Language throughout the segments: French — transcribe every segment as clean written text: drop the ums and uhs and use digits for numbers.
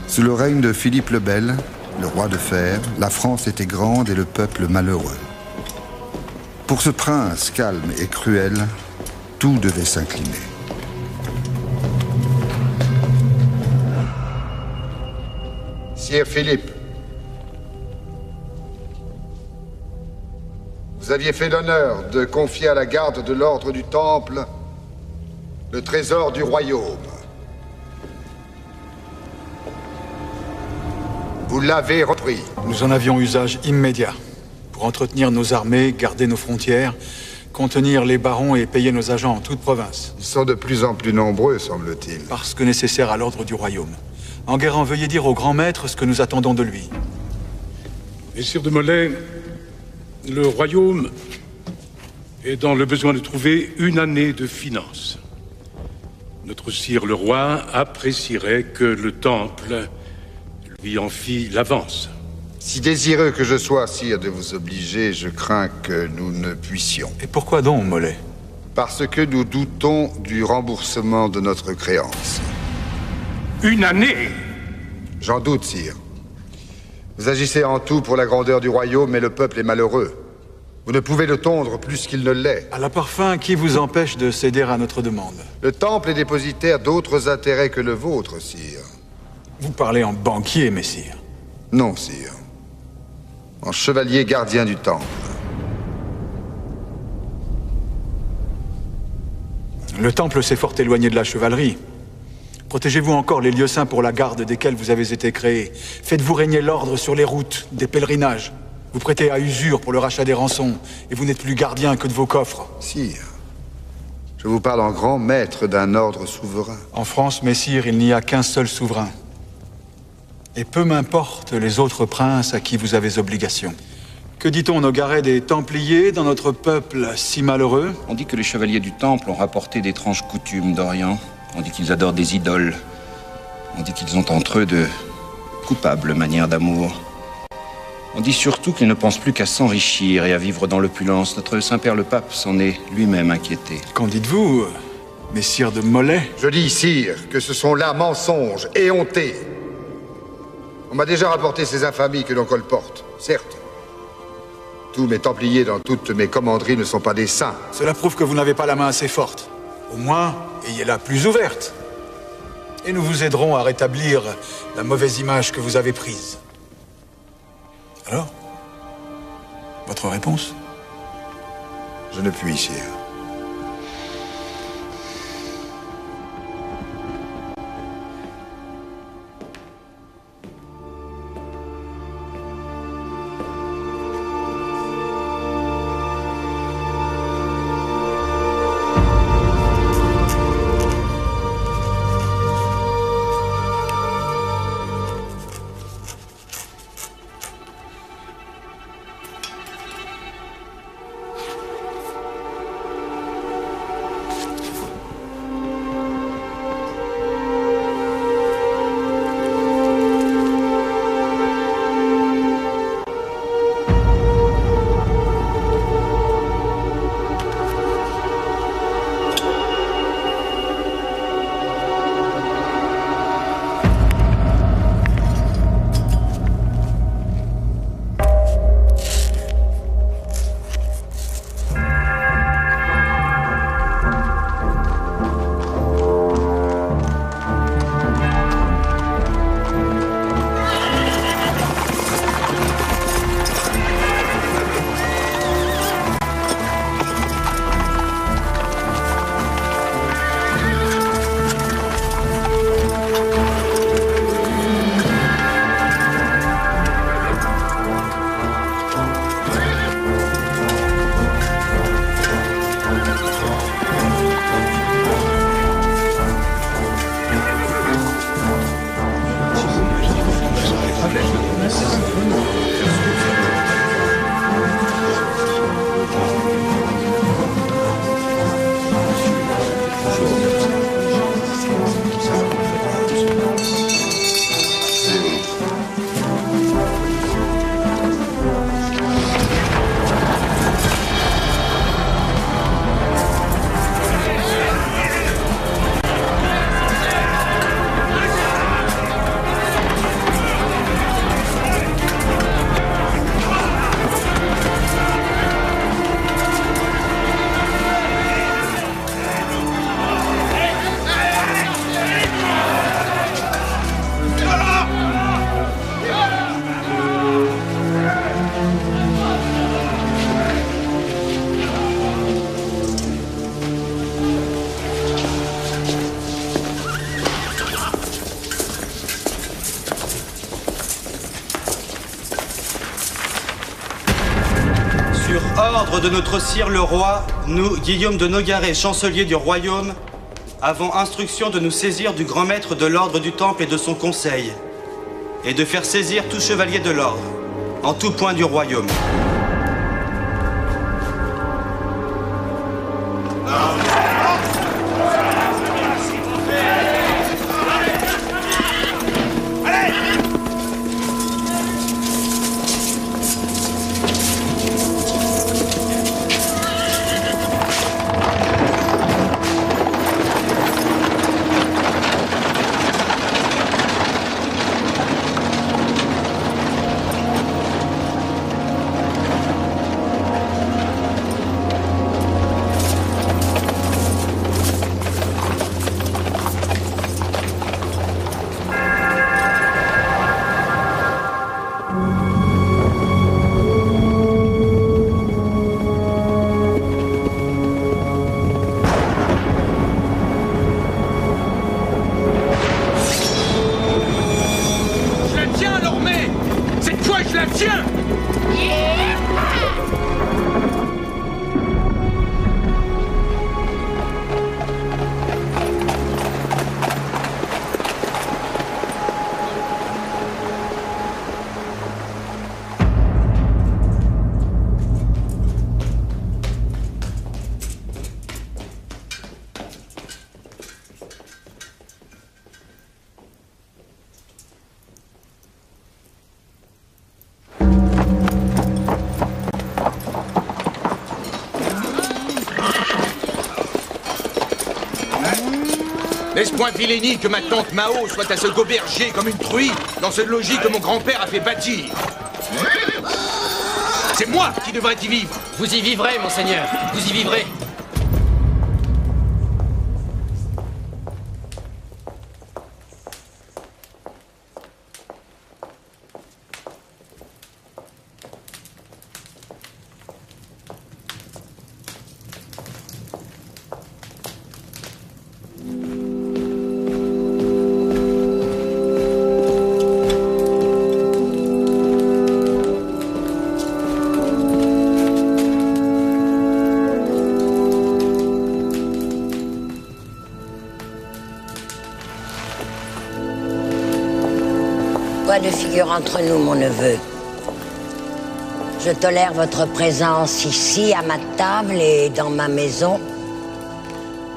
Sous le règne de Philippe le Bel, le roi de fer, la France était grande et le peuple malheureux. Pour ce prince calme et cruel, tout devait s'incliner. Sire Philippe, vous aviez fait l'honneur de confier à la garde de l'ordre du Temple le trésor du royaume. Vous l'avez repris. Nous en avions usage immédiat pour entretenir nos armées, garder nos frontières, contenir les barons et payer nos agents en toute province. Ils sont de plus en plus nombreux, semble-t-il. Parce que nécessaire à l'ordre du royaume. Enguerrand, veuillez dire au grand maître ce que nous attendons de lui. Messire de Molay, le royaume est dans le besoin de trouver une année de finances. Notre sire le roi apprécierait que le temple lui en fit l'avance. Si désireux que je sois, sire, de vous obliger, je crains que nous ne puissions. Et pourquoi donc, Molay? Parce que nous doutons du remboursement de notre créance. Une année? J'en doute, sire. Vous agissez en tout pour la grandeur du royaume, mais le peuple est malheureux. Vous ne pouvez le tondre plus qu'il ne l'est. À la parfum, qui vous empêche de céder à notre demande? Le temple est dépositaire d'autres intérêts que le vôtre, sire. Vous parlez en banquier, messire. Non, sire. En chevalier gardien du temple. Le temple s'est fort éloigné de la chevalerie. Protégez-vous encore les lieux saints pour la garde desquels vous avez été créés. Faites-vous régner l'ordre sur les routes, des pèlerinages. Vous prêtez à usure pour le rachat des rançons, et vous n'êtes plus gardien que de vos coffres. Sire, je vous parle en grand maître d'un ordre souverain. En France, messire, il n'y a qu'un seul souverain. Et peu m'importe les autres princes à qui vous avez obligation. Que dit-on aux garets des Templiers dans notre peuple si malheureux? On dit que les chevaliers du Temple ont rapporté d'étranges coutumes d'Orient. On dit qu'ils adorent des idoles. On dit qu'ils ont entre eux de coupables manières d'amour. On dit surtout qu'ils ne pensent plus qu'à s'enrichir et à vivre dans l'opulence. Notre Saint-Père le Pape s'en est lui-même inquiété. Qu'en dites-vous, messire de Molay? Je dis, sire, que ce sont là mensonges, éhontés. On m'a déjà rapporté ces infamies que l'on colporte, certes. Tous mes Templiers dans toutes mes commanderies ne sont pas des saints. Cela prouve que vous n'avez pas la main assez forte. Au moins, ayez-la plus ouverte. Et nous vous aiderons à rétablir la mauvaise image que vous avez prise. Alors? Votre réponse? Je ne puis, sire. ordre de notre sire le roi, nous, Guillaume de Nogaret, chancelier du royaume, avons instruction de nous saisir du grand maître de l'ordre du Temple et de son conseil, et de faire saisir tout chevalier de l'ordre, en tout point du royaume. N'est-ce point vilainie que ma tante Mao soit à se goberger comme une truie dans ce logis que mon grand-père a fait bâtir? C'est moi qui devrais y vivre. Vous y vivrez, monseigneur. Vous y vivrez. Pas de figure entre nous, mon neveu. Je tolère votre présence ici, à ma table et dans ma maison,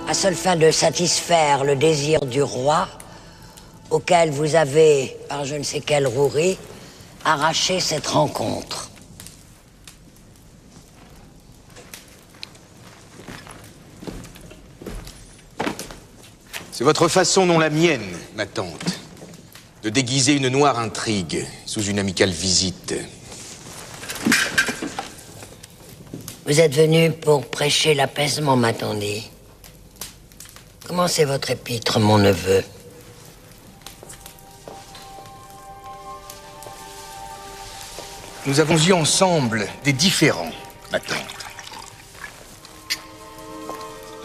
à seule fin de satisfaire le désir du roi, auquel vous avez, par je ne sais quelle rouerie, arraché cette rencontre. C'est votre façon, non la mienne, ma tante, de déguiser une noire intrigue sous une amicale visite. Vous êtes venu pour prêcher l'apaisement, m'a-t-on dit. Commencez votre épître, mon neveu. Nous avons eu ensemble des différends, ma tante.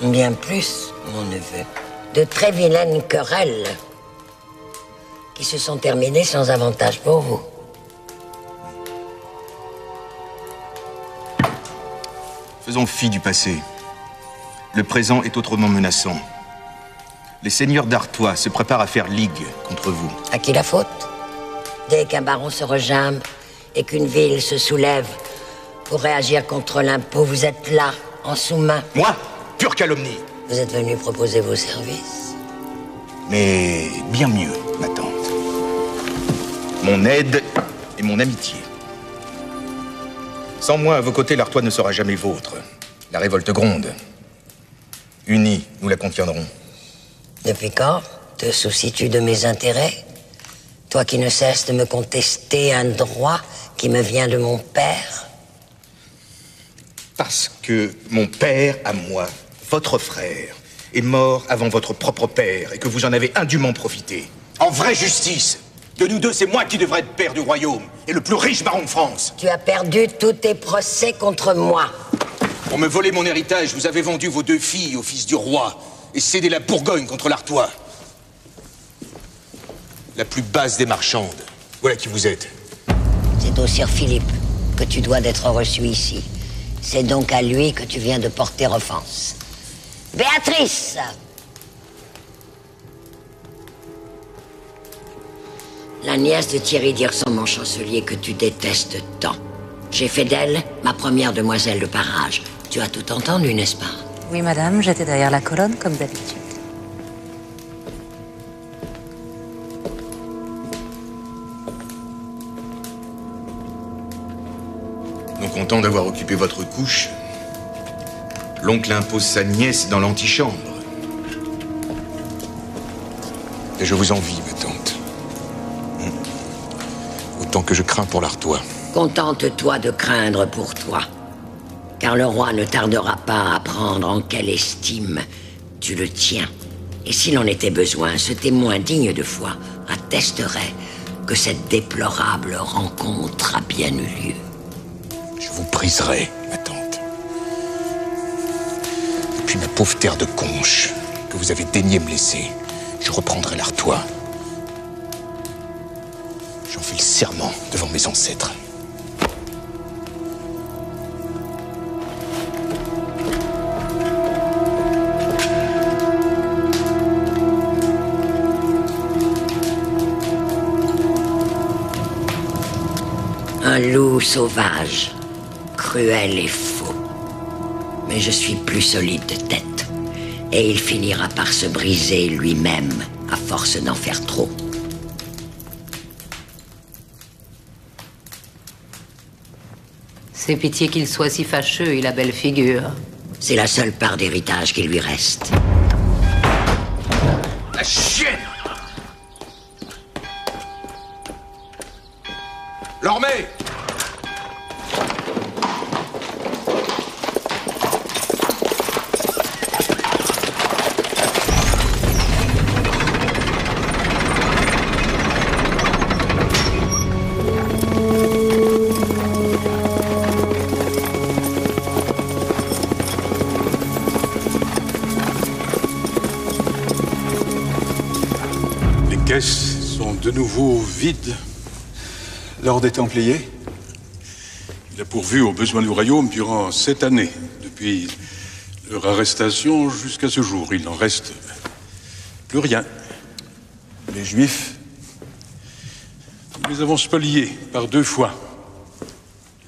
Bien plus, mon neveu. De très vilaines querelles qui se sont terminées sans avantage pour vous. Faisons fi du passé. Le présent est autrement menaçant. Les seigneurs d'Artois se préparent à faire ligue contre vous. À qui la faute? Dès qu'un baron se regimbe et qu'une ville se soulève pour réagir contre l'impôt, vous êtes là, en sous-main. Moi? Pure calomnie. Vous êtes venu proposer vos services. Mais bien mieux, ma tante. Mon aide et mon amitié. Sans moi, à vos côtés, l'Artois ne sera jamais vôtre. La révolte gronde. Unis, nous la contiendrons. Depuis quand te soucies-tu de mes intérêts? Toi qui ne cesses de me contester un droit qui me vient de mon père? Parce que mon père, à moi, votre frère, est mort avant votre propre père et que vous en avez indûment profité. En vraie justice, de nous deux, c'est moi qui devrais être père du royaume et le plus riche baron de France. Tu as perdu tous tes procès contre moi. Pour me voler mon héritage, vous avez vendu vos 2 filles au fils du roi et cédé la Bourgogne contre l'Artois. La plus basse des marchandes. Voilà qui vous êtes. C'est au sire Philippe que tu dois d'être reçu ici. C'est donc à lui que tu viens de porter offense. Béatrice! La nièce de Thierry d'Hirson, mon chancelier, que tu détestes tant. J'ai fait d'elle ma première demoiselle de parage. Tu as tout entendu, n'est-ce pas? Oui, madame, j'étais derrière la colonne, comme d'habitude. Non content d'avoir occupé votre couche, l'oncle impose sa nièce dans l'antichambre. Et je vous envie, ma tante. Autant que je crains pour l'Artois. Contente-toi de craindre pour toi. Car le roi ne tardera pas à apprendre en quelle estime tu le tiens. Et s'il en était besoin, ce témoin digne de foi attesterait que cette déplorable rencontre a bien eu lieu. Je vous briserai, ma tante. Et puis ma pauvre terre de Conches, que vous avez daigné me laisser, je reprendrai l'Artois. J'en fais le serment devant mes ancêtres. Un loup sauvage, cruel et faux. Mais je suis plus solide de tête. Et il finira par se briser lui-même, à force d'en faire trop. C'est pitié qu'il soit si fâcheux, il a belle figure. C'est la seule part d'héritage qui lui reste. La chienne! Lormé! Les caisses sont de nouveau vides. L'ordre des Templiers? Il a pourvu aux besoins du royaume durant 7 années. Depuis leur arrestation jusqu'à ce jour, il n'en reste plus rien. Les Juifs? Nous les avons spoliés par 2 fois.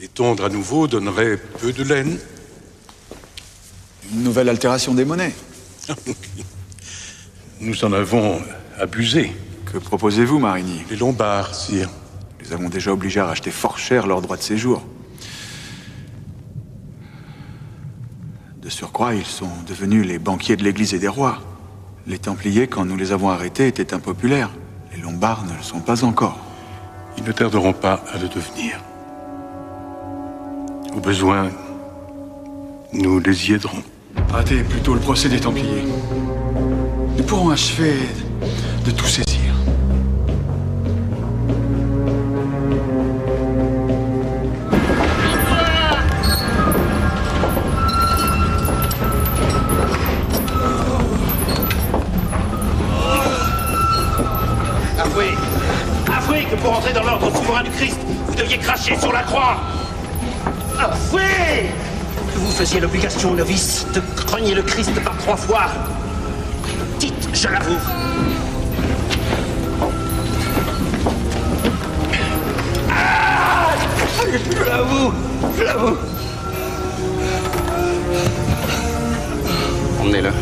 Les tondre à nouveau donnerait peu de laine. Une nouvelle altération des monnaies? Nous en avons abusé. Que proposez-vous, Marigny? Les Lombards, sire. Nous avons déjà obligé à racheter fort cher leur droit de séjour. De surcroît, ils sont devenus les banquiers de l'Église et des rois. Les Templiers, quand nous les avons arrêtés, étaient impopulaires. Les Lombards ne le sont pas encore. Ils ne tarderont pas à le devenir. Au besoin, nous les y aiderons. Hâtez plutôt le procès des Templiers. Nous pourrons achever de tout saisir. Avouez que pour entrer dans l'ordre souverain du Christ, vous deviez cracher sur la croix. Avouez que vous faisiez l'obligation aux novices de renier le Christ par 3 fois. Dites, je l'avoue. Je l'avoue. Je l'avoue. Emmenez-le.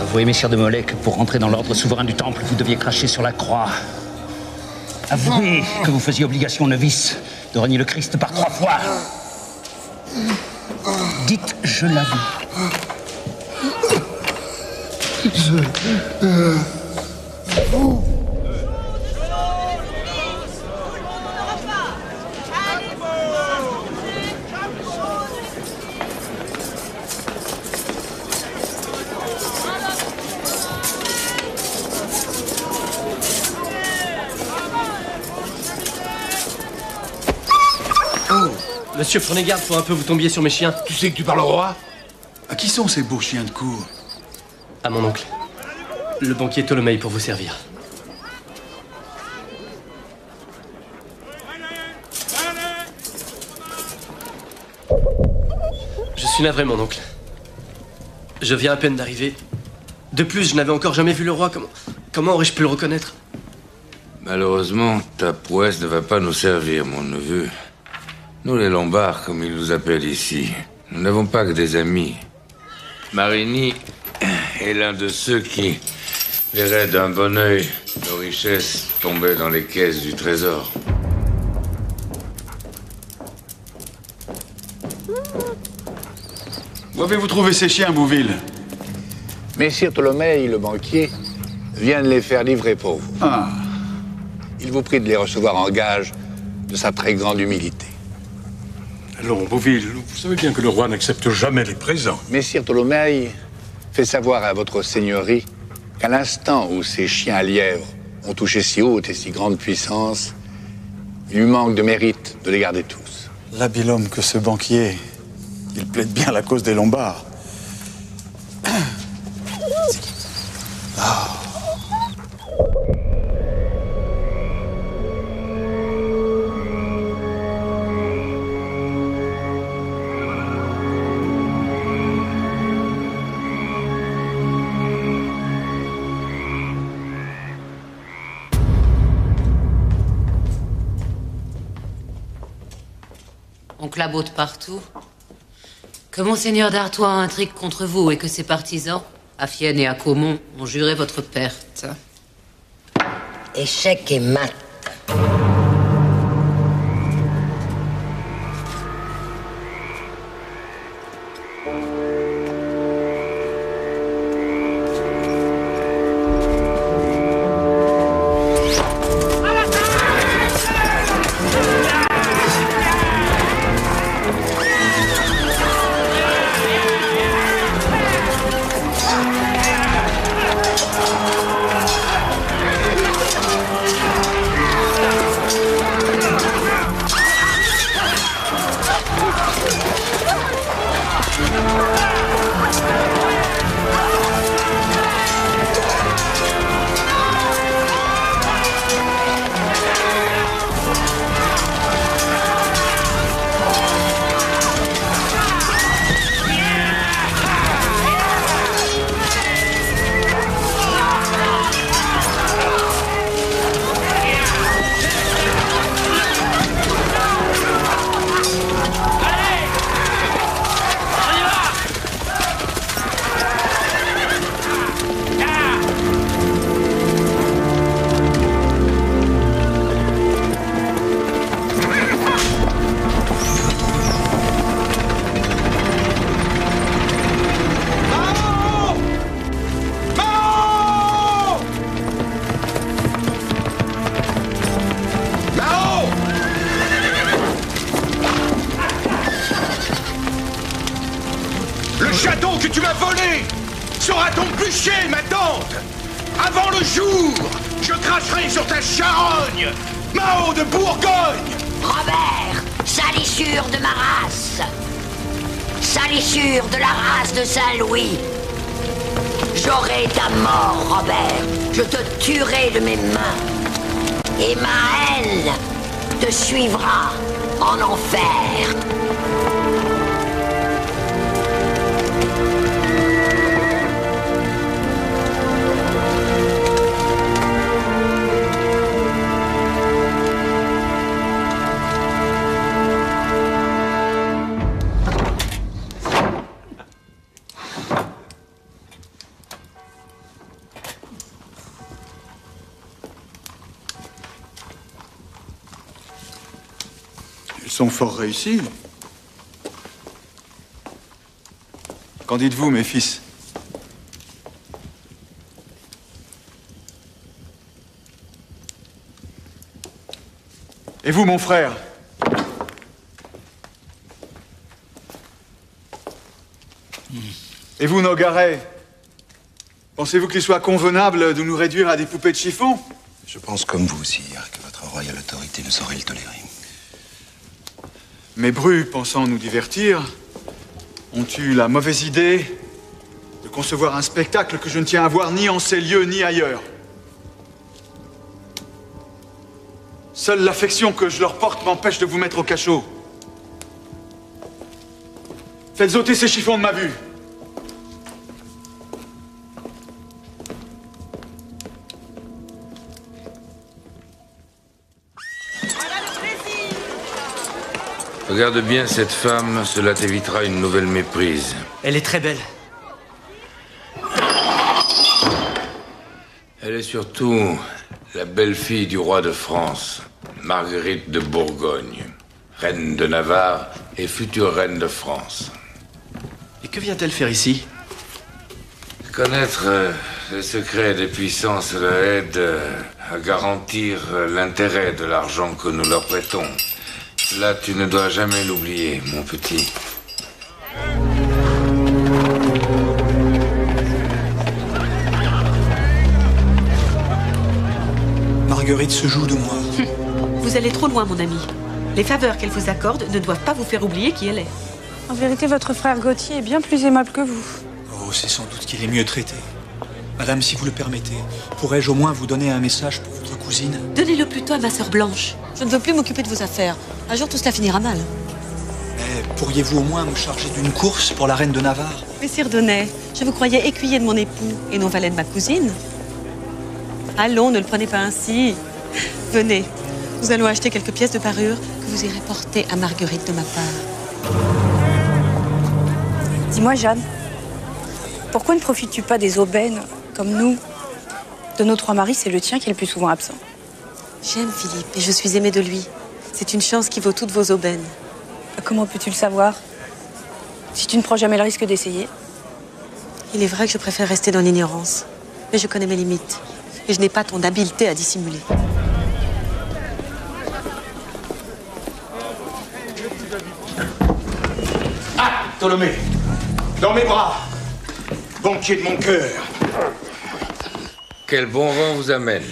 Avouez, messieurs de Molay, que pour rentrer dans l'ordre souverain du Temple, vous deviez cracher sur la croix. Avouez que vous faisiez obligation aux novices de renier le Christ par 3 fois. Dites, je l'avoue. Monsieur, prenez garde, faut un peu vous tombiez sur mes chiens. Tu sais que tu parles au roi? À qui sont ces beaux chiens de cour? À mon oncle. Le banquier Ptolémée pour vous servir. Je suis navré, mon oncle. Je viens à peine d'arriver. De plus, je n'avais encore jamais vu le roi. Comment aurais-je pu le reconnaître? Malheureusement, ta prouesse ne va pas nous servir, mon neveu. Nous, les Lombards, comme ils nous appellent ici, nous n'avons pas que des amis. Marini est l'un de ceux qui verraient d'un bon œil nos richesses tomber dans les caisses du trésor. Où avez-vous trouvé ces chiens, Bouville? Messire Ptolémée, le banquier, vient de les faire livrer pour vous. Ah. Il vous prie de les recevoir en gage de sa très grande humilité. Allons, Bouville, vous savez bien que le roi n'accepte jamais les présents. Messire Ptolémée fait savoir à votre seigneurie qu'à l'instant où ces chiens à lièvre ont touché si haute et si grande puissance, il lui manque de mérite de les garder tous. L'habile homme que ce banquier, il plaide bien la cause des Lombards. Ah. On clabote partout. Que Monseigneur d'Artois intrigue contre vous et que ses partisans, à Fienne et à Caumont, ont juré votre perte. Échec et mat. Le château que tu m'as volé sera ton bûcher, ma tante. Avant le jour, je cracherai sur ta charogne, Mao de Bourgogne. Robert, salissure de ma race. Salissure de la race de Saint-Louis. J'aurai ta mort, Robert. Je te tuerai de mes mains. Et ma haine te suivra en enfer. Ils sont fort réussis. Qu'en dites-vous, mes fils? Et vous, mon frère? Et vous, Nogaret? Pensez-vous qu'il soit convenable de nous réduire à des poupées de chiffon? Je pense comme vous, sire, que votre royale autorité ne saurait le tolérer. Mes brus, pensant nous divertir, ont eu la mauvaise idée de concevoir un spectacle que je ne tiens à voir ni en ces lieux ni ailleurs. Seule l'affection que je leur porte m'empêche de vous mettre au cachot. Faites ôter ces chiffons de ma vue. Regarde bien cette femme, cela t'évitera une nouvelle méprise. Elle est très belle. Elle est surtout la belle-fille du roi de France, Marguerite de Bourgogne, reine de Navarre et future reine de France. Et que vient-elle faire ici? Connaître les secrets des puissances la aide à garantir l'intérêt de l'argent que nous leur prêtons. Là, tu ne dois jamais l'oublier, mon petit. Marguerite se joue de moi. Vous allez trop loin, mon ami. Les faveurs qu'elle vous accorde ne doivent pas vous faire oublier qui elle est. En vérité, votre frère Gauthier est bien plus aimable que vous. Oh, c'est sans doute qu'il est mieux traité. Madame, si vous le permettez, pourrais-je au moins vous donner un message pour votre cousine? Donnez-le plutôt à ma sœur Blanche. Je ne veux plus m'occuper de vos affaires. Un jour, tout cela finira mal. Mais pourriez-vous au moins me charger d'une course pour la reine de Navarre? Messire Donnet, je vous croyais écuyer de mon époux et non valet de ma cousine. Allons, ne le prenez pas ainsi. Venez, nous allons acheter quelques pièces de parure que vous irez porter à Marguerite de ma part. Dis-moi, Jeanne, pourquoi ne profites-tu pas des aubaines, comme nous? De nos trois maris, c'est le tien qui est le plus souvent absent. J'aime Philippe et je suis aimée de lui. C'est une chance qui vaut toutes vos aubaines. Comment peux-tu le savoir? Si tu ne prends jamais le risque d'essayer. Il est vrai que je préfère rester dans l'ignorance. Mais je connais mes limites. Et je n'ai pas ton habileté à dissimuler. Ah, Ptolémée, dans mes bras, banquier de mon cœur. Quel bon vent vous amène?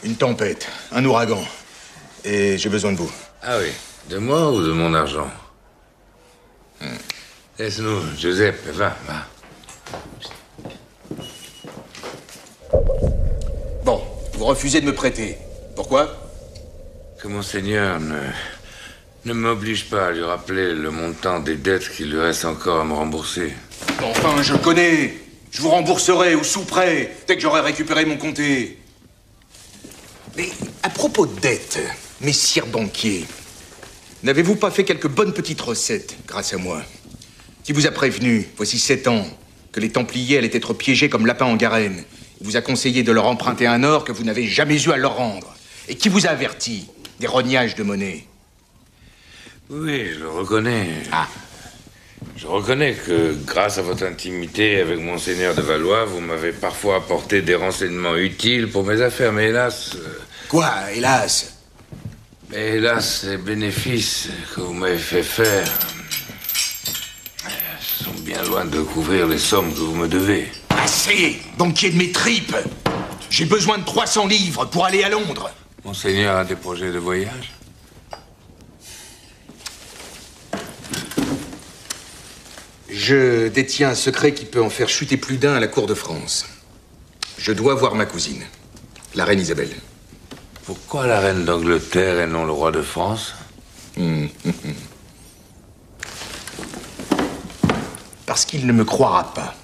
Une tempête, un ouragan. Et j'ai besoin de vous. Ah oui, de moi ou de mon argent? Laisse-nous, Giuseppe, va. Bon, vous refusez de me prêter. Pourquoi? Que monseigneur ne m'oblige pas à lui rappeler le montant des dettes qu'il lui reste encore à me rembourser. Enfin, je connais. Je vous rembourserai au sous-prêt dès que j'aurai récupéré mon comté. Mais à propos de dettes, messire banquier, n'avez-vous pas fait quelques bonnes petites recettes grâce à moi? Qui vous a prévenu, voici 7 ans, que les Templiers allaient être piégés comme lapins en garenne? Il vous a conseillé de leur emprunter un or que vous n'avez jamais eu à leur rendre. Et qui vous a averti des rognages de monnaie? Oui, je le reconnais. Ah. Je reconnais que, grâce à votre intimité avec monseigneur de Valois, vous m'avez parfois apporté des renseignements utiles pour mes affaires, mais hélas... Quoi, hélas? Mais hélas, les bénéfices que vous m'avez fait faire sont bien loin de couvrir les sommes que vous me devez. Assez, banquier de mes tripes! J'ai besoin de 300 livres pour aller à Londres. Monseigneur a des projets de voyage? Je détiens un secret qui peut en faire chuter plus d'un à la cour de France. Je dois voir ma cousine, la reine Isabelle. Pourquoi la reine d'Angleterre et non le roi de France? Parce qu'il ne me croira pas.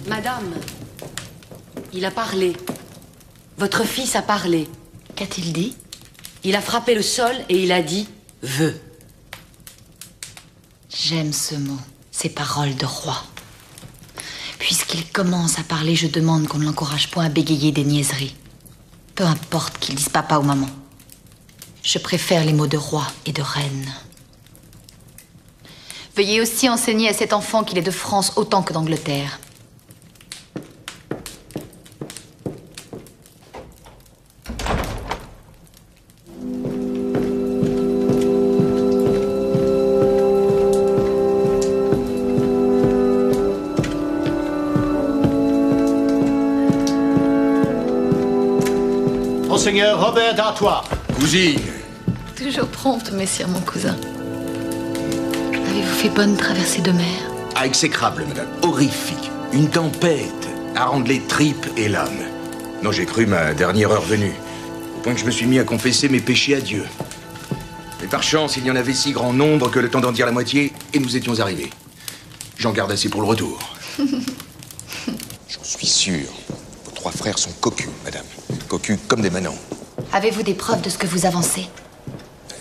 Madame, il a parlé. Votre fils a parlé. Qu'a-t-il dit? Il a frappé le sol et il a dit « veux ». J'aime ce mot, ces paroles de roi. Puisqu'il commence à parler, je demande qu'on ne l'encourage point à bégayer des niaiseries. Peu importe qu'il dise papa ou maman. Je préfère les mots de roi et de reine. Veuillez aussi enseigner à cet enfant qu'il est de France autant que d'Angleterre. Monseigneur Robert d'Artois. Cousine. Toujours prompte, messire mon cousin. Avez-vous fait bonne traversée de mer? Ah, exécrable, madame. Horrifique. Une tempête à rendre les tripes et l'âme. Non, j'ai cru ma dernière heure venue. Au point que je me suis mis à confesser mes péchés à Dieu. Mais par chance, il y en avait si grand nombre que le temps d'en dire la moitié, et nous étions arrivés. J'en garde assez pour le retour. J'en suis sûr. Vos 3 frères sont cocus, madame. Cocus comme des manants. Avez-vous des preuves de ce que vous avancez?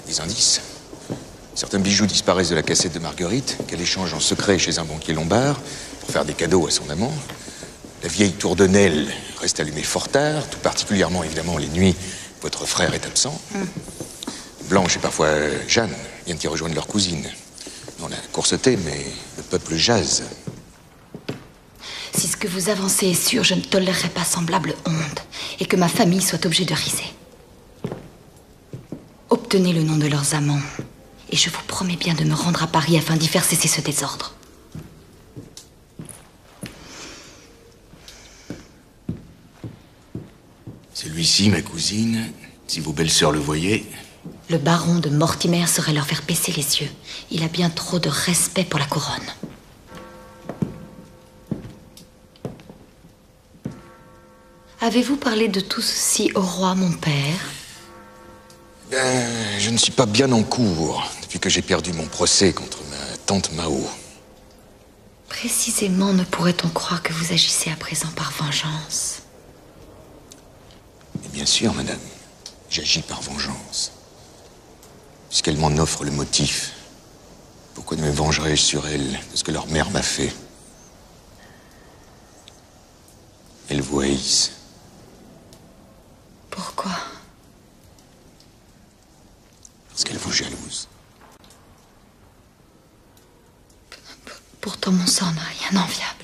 Des indices. Certains bijoux disparaissent de la cassette de Marguerite, qu'elle échange en secret chez un banquier lombard pour faire des cadeaux à son amant. La vieille tour de Nesle reste allumée fort tard, tout particulièrement, évidemment, les nuits où votre frère est absent. Blanche et parfois Jeanne viennent y rejoindre leur cousine. On a courseté, mais le peuple jase. Si ce que vous avancez est sûr, je ne tolérerai pas semblable honte et que ma famille soit obligée de riser. Obtenez le nom de leurs amants et je vous promets bien de me rendre à Paris afin d'y faire cesser ce désordre. Celui-ci, ma cousine, si vos belles-sœurs le voyaient... Le baron de Mortimer saurait leur faire baisser les yeux. Il a bien trop de respect pour la couronne. Avez-vous parlé de tout ceci au roi, mon père? Je ne suis pas bien en cours depuis que j'ai perdu mon procès contre ma tante Mao. Précisément, ne pourrait-on croire que vous agissez à présent par vengeance? Et bien sûr, madame, j'agis par vengeance. Puisqu'elle m'en offre le motif, pourquoi ne me vengerais-je sur elle de ce que leur mère m'a fait? Elle vous haïssent. Pourquoi? Parce qu'elle vous jalouse. Pourtant, mon sang n'a rien d'enviable.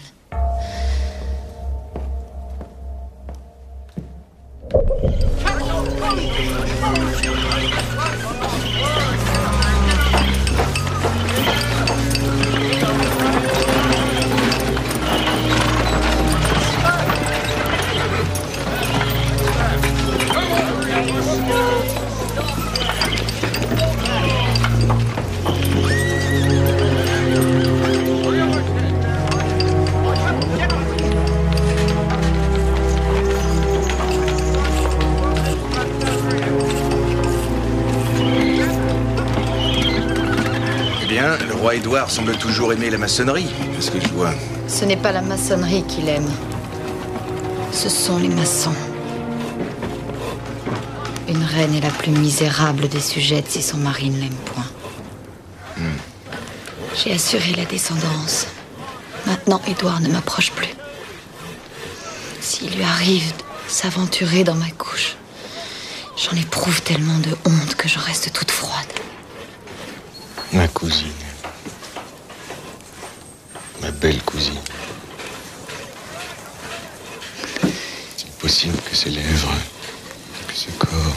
Le roi Édouard semble toujours aimer la maçonnerie, c'est ce que je vois. Ce n'est pas la maçonnerie qu'il aime. Ce sont les maçons. Une reine est la plus misérable des sujettes si son mari ne l'aime point. J'ai assuré la descendance. Maintenant, Édouard ne m'approche plus. S'il lui arrive de s'aventurer dans ma couche, j'en éprouve tellement de honte que je reste toute froide. Ma cousine. Ma belle cousine. Est-il possible que ces lèvres, que ce corps,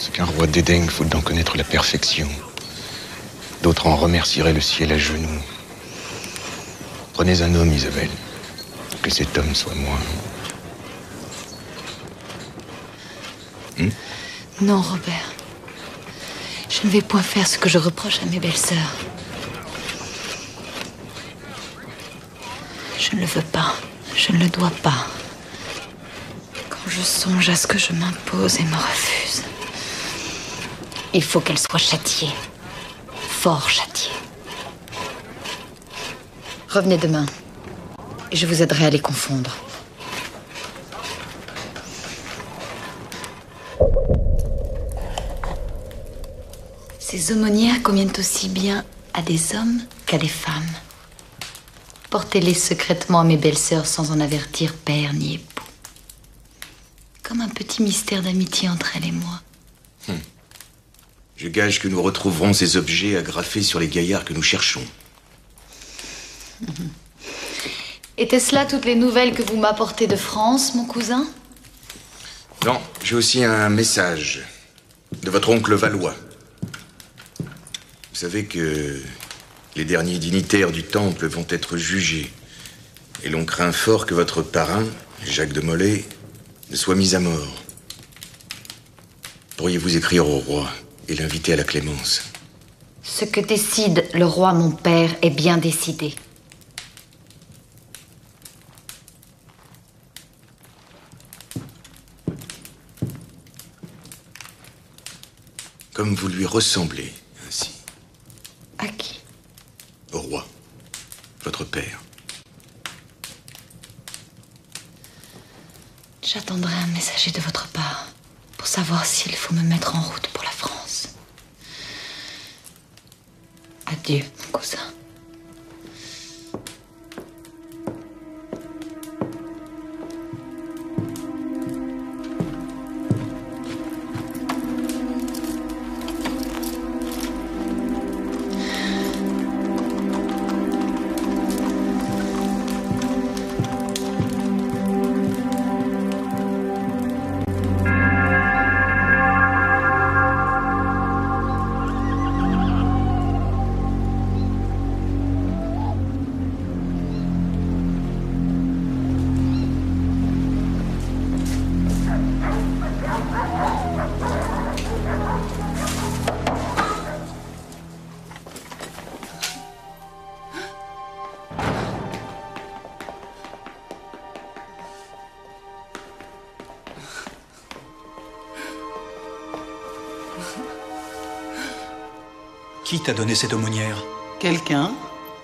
ce qu'un roi dédaigne, faut d'en connaître la perfection. D'autres en remercieraient le ciel à genoux. Prenez un homme, Isabelle. Que cet homme soit moi. Non, Robert. Je ne vais point faire ce que je reproche à mes belles-sœurs. Je ne le veux pas. Je ne le dois pas. Quand je songe à ce que je m'impose et me refuse, il faut qu'elle soit châtiée. Fort châtiée. Revenez demain, et je vous aiderai à les confondre. Ces aumônières conviennent aussi bien à des hommes qu'à des femmes. Portez-les secrètement à mes belles-sœurs sans en avertir père ni époux. Comme un petit mystère d'amitié entre elle et moi. Je gage que nous retrouverons ces objets agrafés sur les gaillards que nous cherchons. Étaient-ce là toutes les nouvelles que vous m'apportez de France, mon cousin? Non, j'ai aussi un message de votre oncle Valois. Vous savez que les derniers dignitaires du Temple vont être jugés. Et l'on craint fort que votre parrain, Jacques de Molay, ne soit mis à mort. Pourriez-vous écrire au roi et l'inviter à la clémence? Ce que décide le roi, mon père, est bien décidé. Comme vous lui ressemblez, ainsi. À qui? Au roi, votre père. J'attendrai un messager de votre part pour savoir s'il faut me mettre en route pour la France. Adieu, mon cousin. Qui t'a donné cette aumônière? Quelqu'un?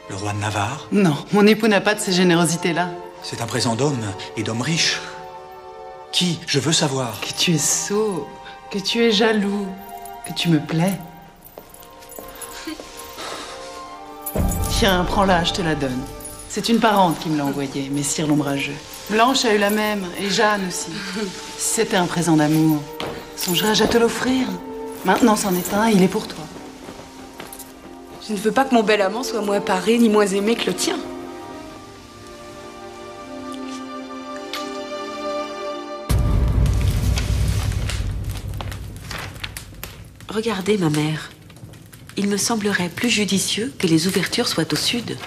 Le roi de Navarre? Non, mon époux n'a pas de ces générosités-là. C'est un présent d'homme, et d'homme riche. Qui? Je veux savoir. Que tu es sot, que tu es jaloux, que tu me plais. Tiens, prends-la, je te la donne. C'est une parente qui me l'a envoyée, messire l'ombrageux. Blanche a eu la même, et Jeanne aussi. Si c'était un présent d'amour, songerais-je à te l'offrir? Maintenant c'en est un, il est pour toi. Je ne veux pas que mon bel amant soit moins paré ni moins aimé que le tien. Regardez, ma mère. Il me semblerait plus judicieux que les ouvertures soient au sud.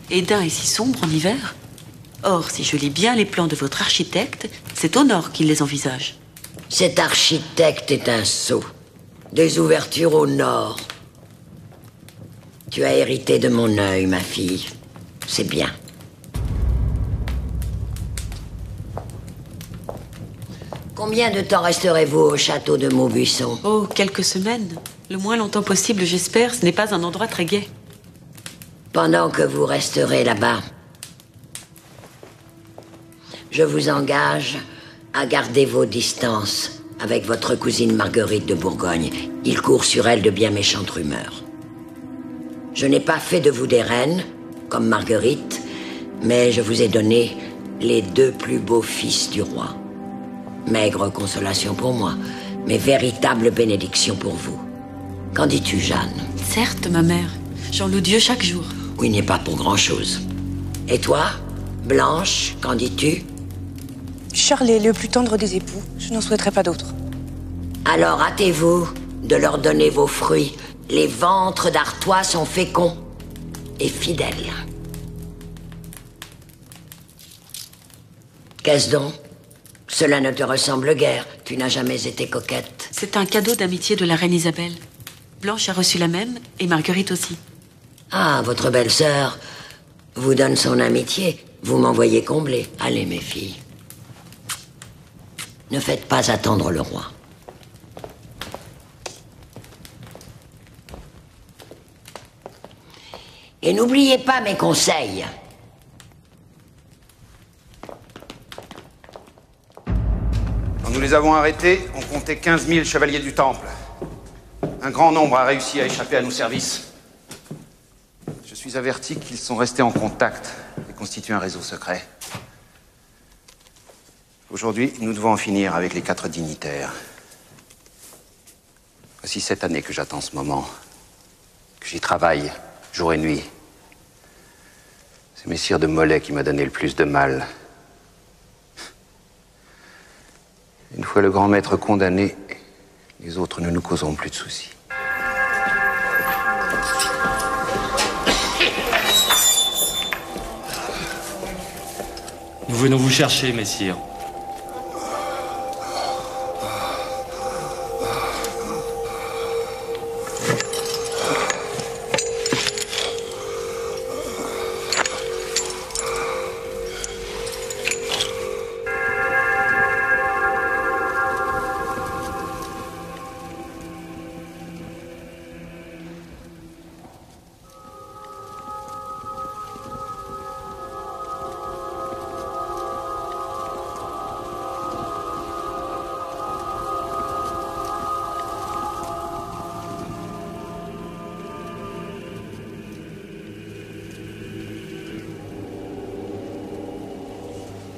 Édin est si sombre en hiver. Or, si je lis bien les plans de votre architecte, c'est au nord qu'il les envisage. Cet architecte est un sot. Des ouvertures au nord. Tu as hérité de mon œil, ma fille. C'est bien. Combien de temps resterez-vous au château de Maubuisson? Oh, quelques semaines. Le moins longtemps possible, j'espère. Ce n'est pas un endroit très gai. Pendant que vous resterez là-bas, je vous engage à garder vos distances avec votre cousine Marguerite de Bourgogne. Il court sur elle de bien méchantes rumeurs. Je n'ai pas fait de vous des reines, comme Marguerite, mais je vous ai donné les 2 plus beaux fils du roi. Maigre consolation pour moi, mais véritable bénédiction pour vous. Qu'en dis-tu, Jeanne? Certes, ma mère. J'en loue Dieu chaque jour. Oui, il n'est pas pour grand-chose. Et toi, Blanche, qu'en dis-tu? Charles est le plus tendre des époux. Je n'en souhaiterais pas d'autre. Alors hâtez-vous de leur donner vos fruits. Les ventres d'Artois sont féconds et fidèles. Qu'est-ce donc? Cela ne te ressemble guère. Tu n'as jamais été coquette. C'est un cadeau d'amitié de la reine Isabelle. Blanche a reçu la même, et Marguerite aussi. Ah, votre belle-sœur vous donne son amitié. Vous m'envoyez combler. Allez, mes filles. Ne faites pas attendre le roi. Et n'oubliez pas mes conseils. Quand nous les avons arrêtés, on comptait 15 000 chevaliers du Temple. Un grand nombre a réussi à échapper à nos services. Je suis averti qu'ils sont restés en contact et constituent un réseau secret. Aujourd'hui, nous devons en finir avec les 4 dignitaires. Voici Voici 7 années que j'attends ce moment, que j'y travaille, jour et nuit. C'est Messire de Molay qui m'a donné le plus de mal. Une fois le grand maître condamné, les autres ne nous causeront plus de soucis. Nous venons vous chercher, messire.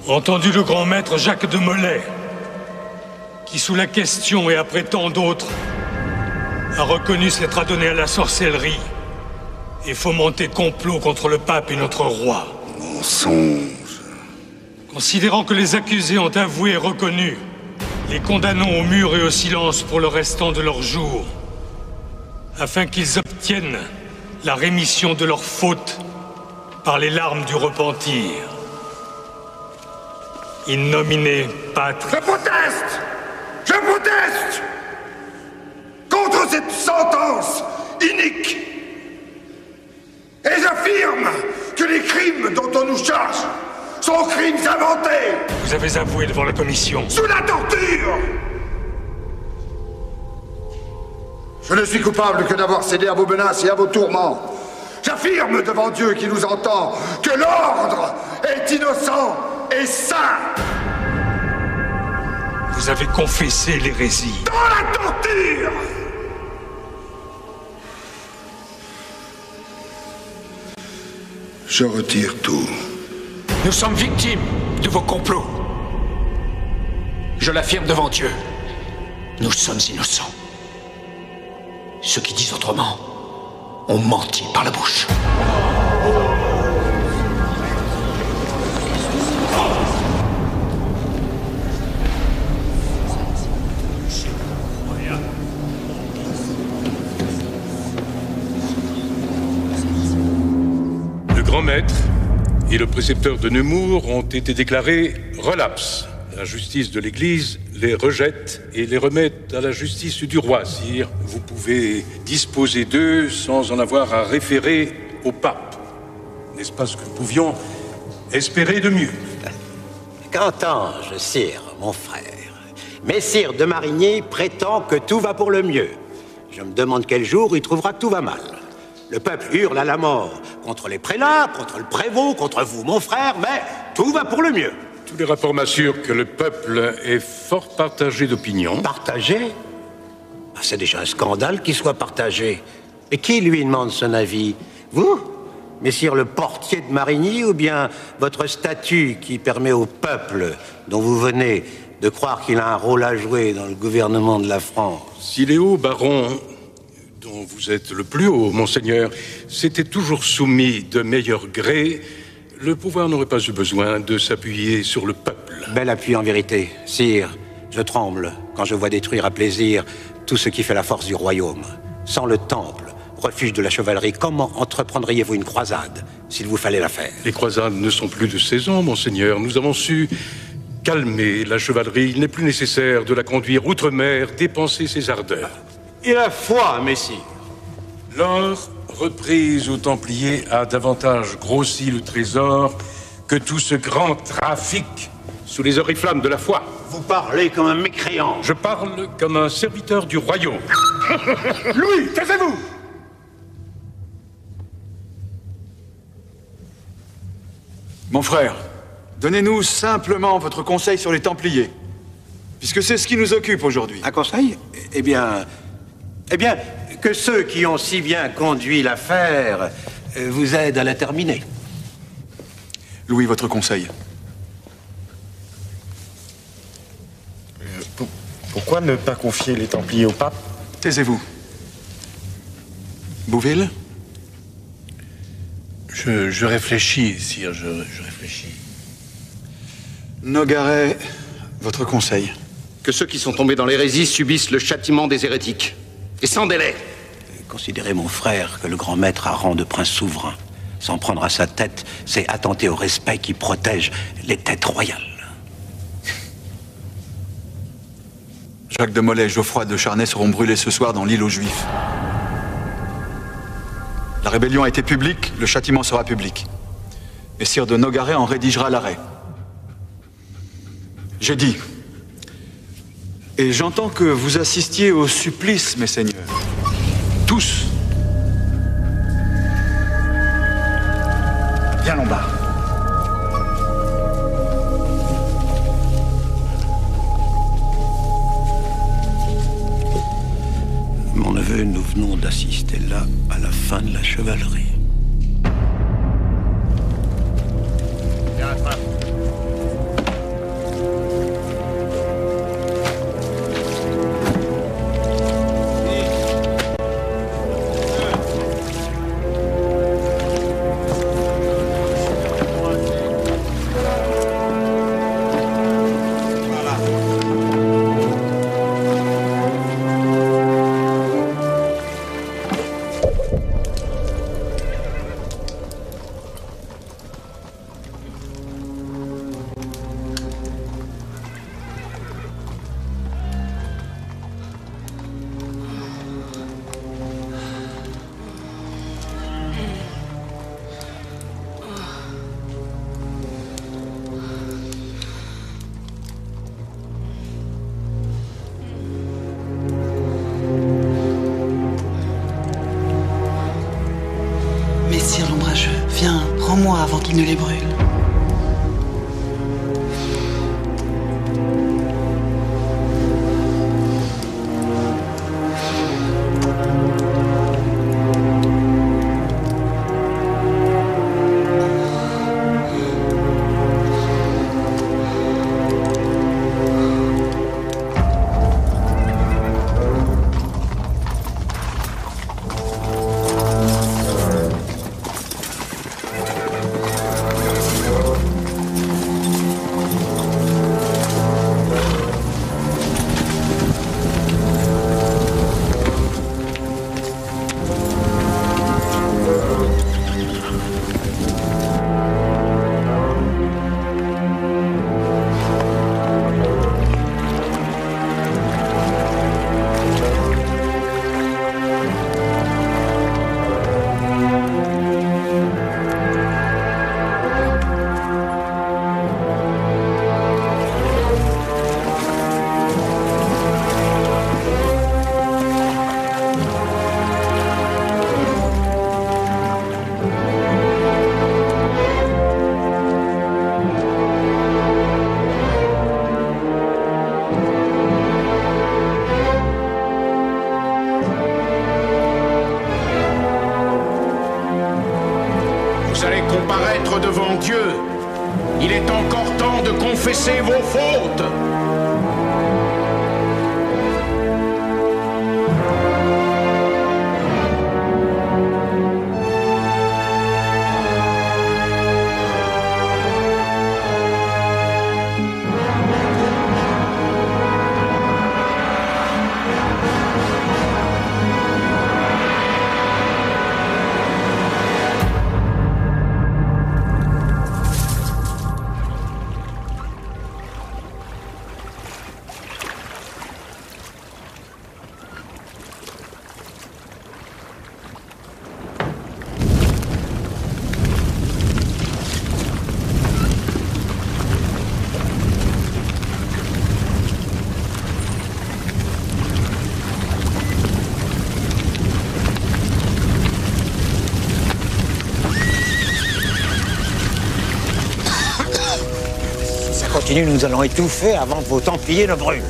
Entendu le grand maître Jacques de Molay, qui sous la question et après tant d'autres, a reconnu s'être adonné à la sorcellerie et fomenté complot contre le pape et notre roi. Mensonge. Considérant que les accusés ont avoué et reconnu, les condamnons au mur et au silence pour le restant de leurs jours, afin qu'ils obtiennent la rémission de leurs fautes par les larmes du repentir. In nomine Patris. Je proteste! Je proteste! Contre cette sentence inique! Et j'affirme que les crimes dont on nous charge sont crimes inventés! Vous avez avoué devant la commission. Sous la torture! Je ne suis coupable que d'avoir cédé à vos menaces et à vos tourments. J'affirme devant Dieu qui nous entend que l'ordre est innocent et saint. Vous avez confessé l'hérésie. Dans la torture! Je retire tout. Nous sommes victimes de vos complots. Je l'affirme devant Dieu. Nous sommes innocents. Ceux qui disent autrement ont menti par la bouche. Le grand maître et le précepteur de Nemours ont été déclarés relapses. La justice de l'Église les rejette et les remet à la justice du roi. Sire, vous pouvez disposer d'eux sans en avoir à référer au pape. N'est-ce pas ce que nous pouvions espérer de mieux? Qu'entends-je, sire, mon frère? Messire de Marigny prétend que tout va pour le mieux. Je me demande quel jour il trouvera que tout va mal. Le peuple hurle à la mort contre les prélats, contre le prévôt, contre vous, mon frère, mais tout va pour le mieux. Tous les rapports m'assurent que le peuple est fort partagé d'opinion. Partagé? C'est déjà un scandale qu'il soit partagé. Et qui lui demande son avis? Vous, messire le portier de Marigny, ou bien votre statut qui permet au peuple dont vous venez de croire qu'il a un rôle à jouer dans le gouvernement de la France? Si les hauts barons, dont vous êtes le plus haut, monseigneur, s'étaient toujours soumis de meilleur gré, le pouvoir n'aurait pas eu besoin de s'appuyer sur le peuple. Bel appui en vérité. Sire, je tremble quand je vois détruire à plaisir tout ce qui fait la force du royaume. Sans le temple, refuge de la chevalerie, comment entreprendriez-vous une croisade, s'il vous fallait la faire? Les croisades ne sont plus de saison, monseigneur. Nous avons su calmer la chevalerie. Il n'est plus nécessaire de la conduire outre-mer, dépenser ses ardeurs. Et la foi, messire? L'or reprise aux Templiers a davantage grossi le trésor que tout ce grand trafic sous les oriflammes de la foi. Vous parlez comme un mécréant. Je parle comme un serviteur du royaume. Louis, taisez-vous! Mon frère, donnez-nous simplement votre conseil sur les Templiers, puisque c'est ce qui nous occupe aujourd'hui. Un conseil? Eh bien, que ceux qui ont si bien conduit l'affaire vous aident à la terminer. Louis, votre conseil? Pourquoi ne pas confier les Templiers au pape Taisez-vous. Bouville? Je réfléchis, sire, je réfléchis. Nogaret, votre conseil. Que ceux qui sont tombés dans l'hérésie subissent le châtiment des hérétiques. Et sans délai. Considérez, mon frère, que le grand maître a rang de prince souverain. S'en prendre à sa tête, c'est attenter au respect qui protège les têtes royales. Jacques de Molay et Geoffroy de Charnay seront brûlés ce soir dans l'île aux Juifs. La rébellion a été publique, le châtiment sera public. Et sire de Nogaret en rédigera l'arrêt. J'ai dit. Et j'entends que vous assistiez au supplice, mes seigneurs. Tous. Viens, Lombard. Mon neveu, nous venons d'assister là à la fin de la chevalerie. Messire l'ombrageux, viens, rends-moi avant qu'il ne les brûle. Vous allez comparaître devant Dieu. Il est encore temps de confesser vos fautes. Continue, nous allons étouffer avant que vos templiers ne brûlent.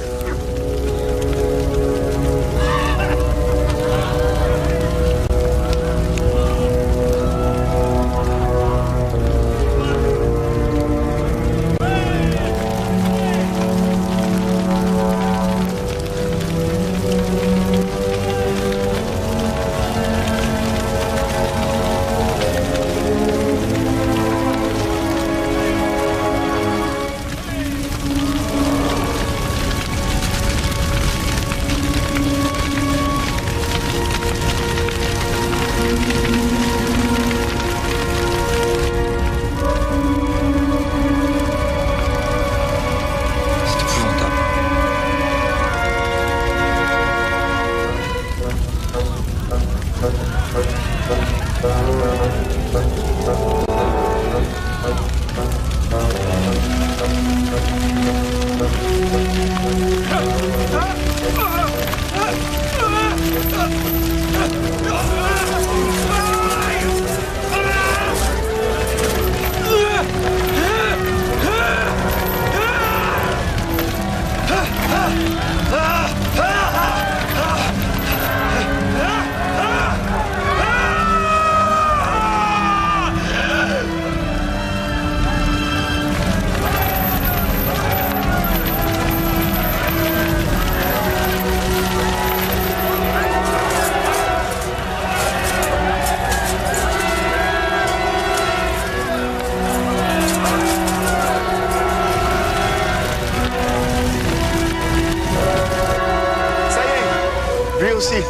Aussi.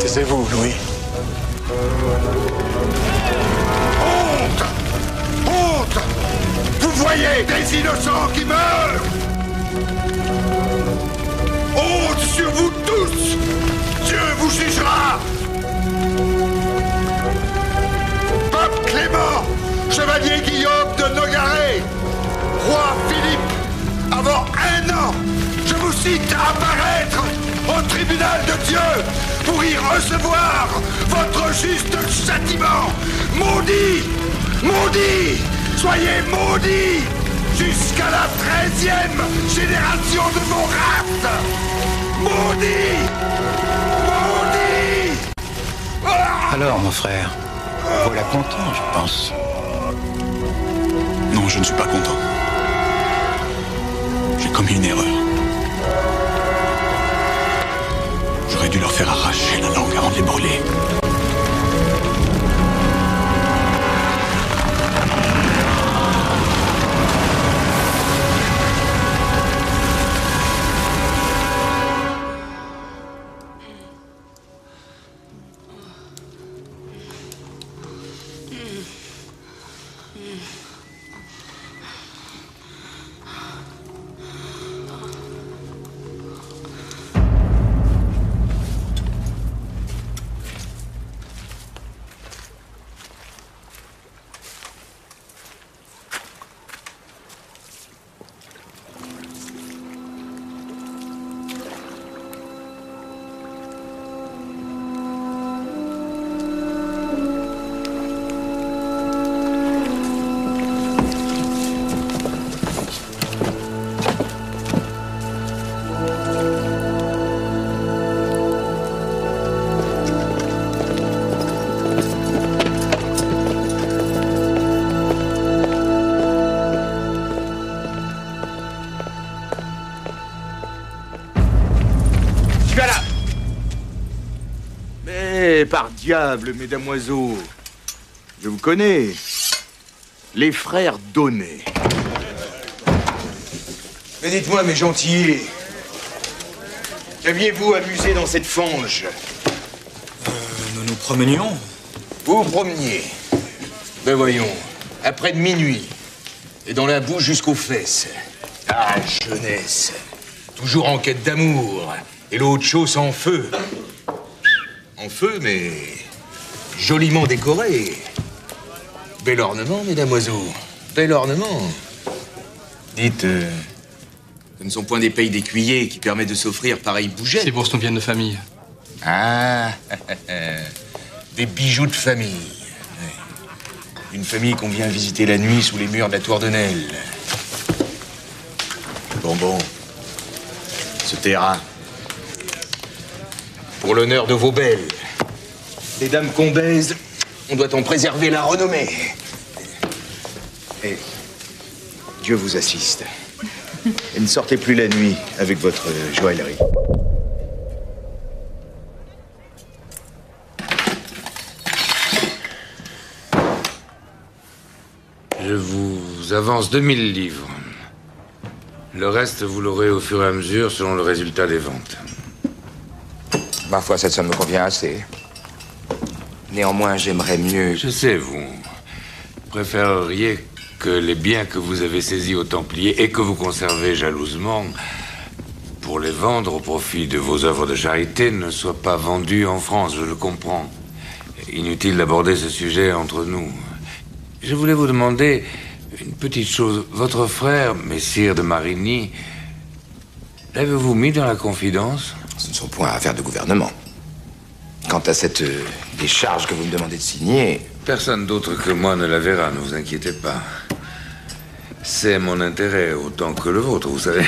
Taisez-vous, Louis. Honte! Honte! Vous voyez des innocents qui meurent! Honte sur vous tous! Dieu vous jugera! Pape Clément, chevalier Guillaume de Nogaret, roi Philippe, avant 1 an, je vous cite à apparaître au tribunal de Dieu pour y recevoir votre juste châtiment. Maudit! Maudit! Soyez maudits jusqu'à la 13e génération de vos races! Maudit! Maudit! Alors, mon frère, voilà content, je pense. Non, je ne suis pas content. J'ai commis une erreur. J'aurais dû leur faire arracher la langue avant de les brûler. Par diable, mesdamoiseaux, je vous connais. Les frères Donnet. Mais dites-moi, mes gentillets, qu'aviez-vous amusé dans cette fange? Nous nous promenions. Vous vous promeniez? Ben voyons, après de minuit, et dans la boue jusqu'aux fesses. Ah, jeunesse, toujours en quête d'amour, et l'autre chose en feu. En feu, mais joliment décoré. Bel ornement, mesdamoiseaux. Bel ornement. Dites, ce ne sont point des pays d'écuyers qui permettent de s'offrir pareille bougette. C'est pour ce qu'on vient de famille. Ah, des bijoux de famille. Une famille qu'on vient visiter la nuit sous les murs de la tour de Nesle. Bon, se taira. Pour l'honneur de vos belles. Les dames qu'on baise, on doit en préserver la renommée. Et Dieu vous assiste. Et ne sortez plus la nuit avec votre joaillerie. Je vous avance 2000 livres. Le reste, vous l'aurez au fur et à mesure selon le résultat des ventes. Ma foi, cette somme me convient assez. Néanmoins, j'aimerais mieux... Je sais, vous préféreriez que les biens que vous avez saisis aux Templiers et que vous conservez jalousement pour les vendre au profit de vos œuvres de charité ne soient pas vendus en France, je le comprends. Inutile d'aborder ce sujet entre nous. Je voulais vous demander une petite chose. Votre frère, messire de Marigny, l'avez-vous mis dans la confidence? Ce ne sont point affaires de gouvernement. Quant à cette décharge que vous me demandez de signer... Personne d'autre que moi ne la verra, ne vous inquiétez pas. C'est mon intérêt autant que le vôtre, vous savez.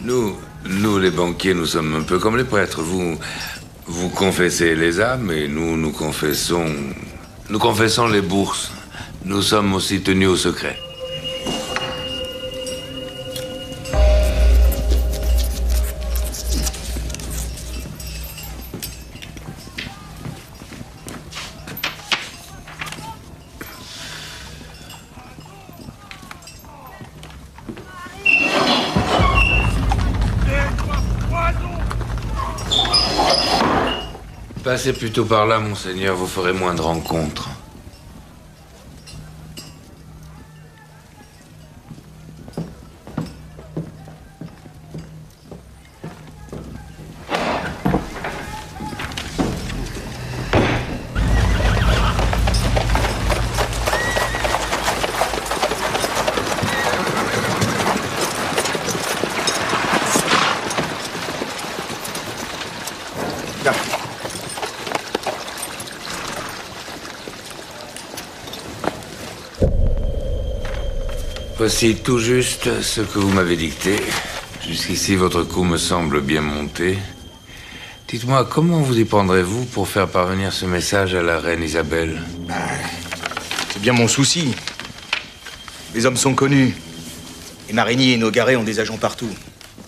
Nous, les banquiers, nous sommes un peu comme les prêtres. Vous confessez les âmes et nous confessons les bourses. Nous sommes aussi tenus au secret. Passez plutôt par là, monseigneur, vous ferez moins de rencontres. Voici tout juste ce que vous m'avez dicté. Jusqu'ici, votre coup me semble bien monté. Dites-moi, comment vous y prendrez-vous pour faire parvenir ce message à la reine Isabelle? C'est bien mon souci. Les hommes sont connus. Et Marigny et Nogaret ont des agents partout.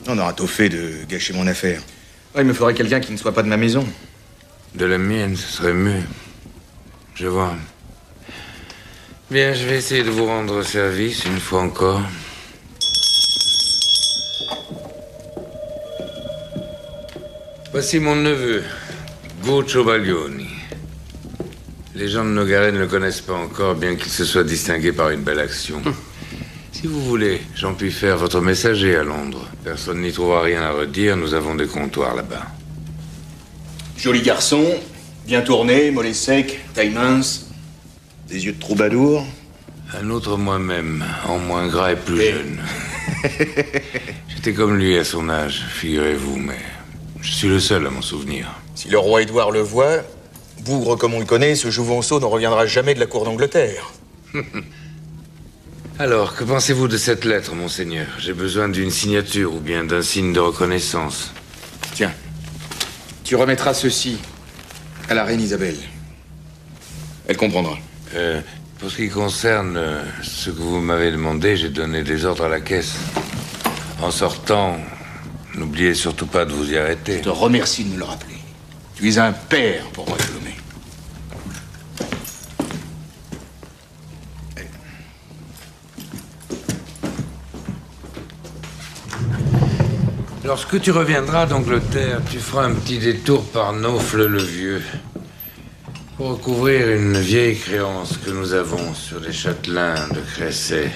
On aura tôt fait de gâcher mon affaire. Il me faudrait quelqu'un qui ne soit pas de ma maison. De la mienne, ce serait mieux. Je vois. Bien, je vais essayer de vous rendre service une fois encore. Voici mon neveu, Guccio Baglioni. Les gens de Nogaret ne le connaissent pas encore, bien qu'il se soit distingué par une belle action. Si vous voulez, j'en puis faire votre messager à Londres. Personne n'y trouvera rien à redire, nous avons des comptoirs là-bas. Joli garçon, bien tourné, mollet sec, taille mince, des yeux de troubadour. Un autre moi-même, en moins gras et plus jeune. J'étais comme lui à son âge, figurez-vous, mais je suis le seul à m'en souvenir. Si le roi Édouard le voit, bougre comme on le connaît, ce jouvenceau ne reviendra jamais de la cour d'Angleterre. Alors, que pensez-vous de cette lettre, monseigneur? J'ai besoin d'une signature ou bien d'un signe de reconnaissance. Tiens, tu remettras ceci à la reine Isabelle. Elle comprendra. Pour ce qui concerne ce que vous m'avez demandé, j'ai donné des ordres à la caisse. En sortant, n'oubliez surtout pas de vous y arrêter. Je te remercie de me le rappeler. Tu es un père pour moi, Salomé. Lorsque tu reviendras d'Angleterre, tu feras un petit détour par Naufle-le-Vieux pour recouvrir une vieille créance que nous avons sur les châtelains de Crécy.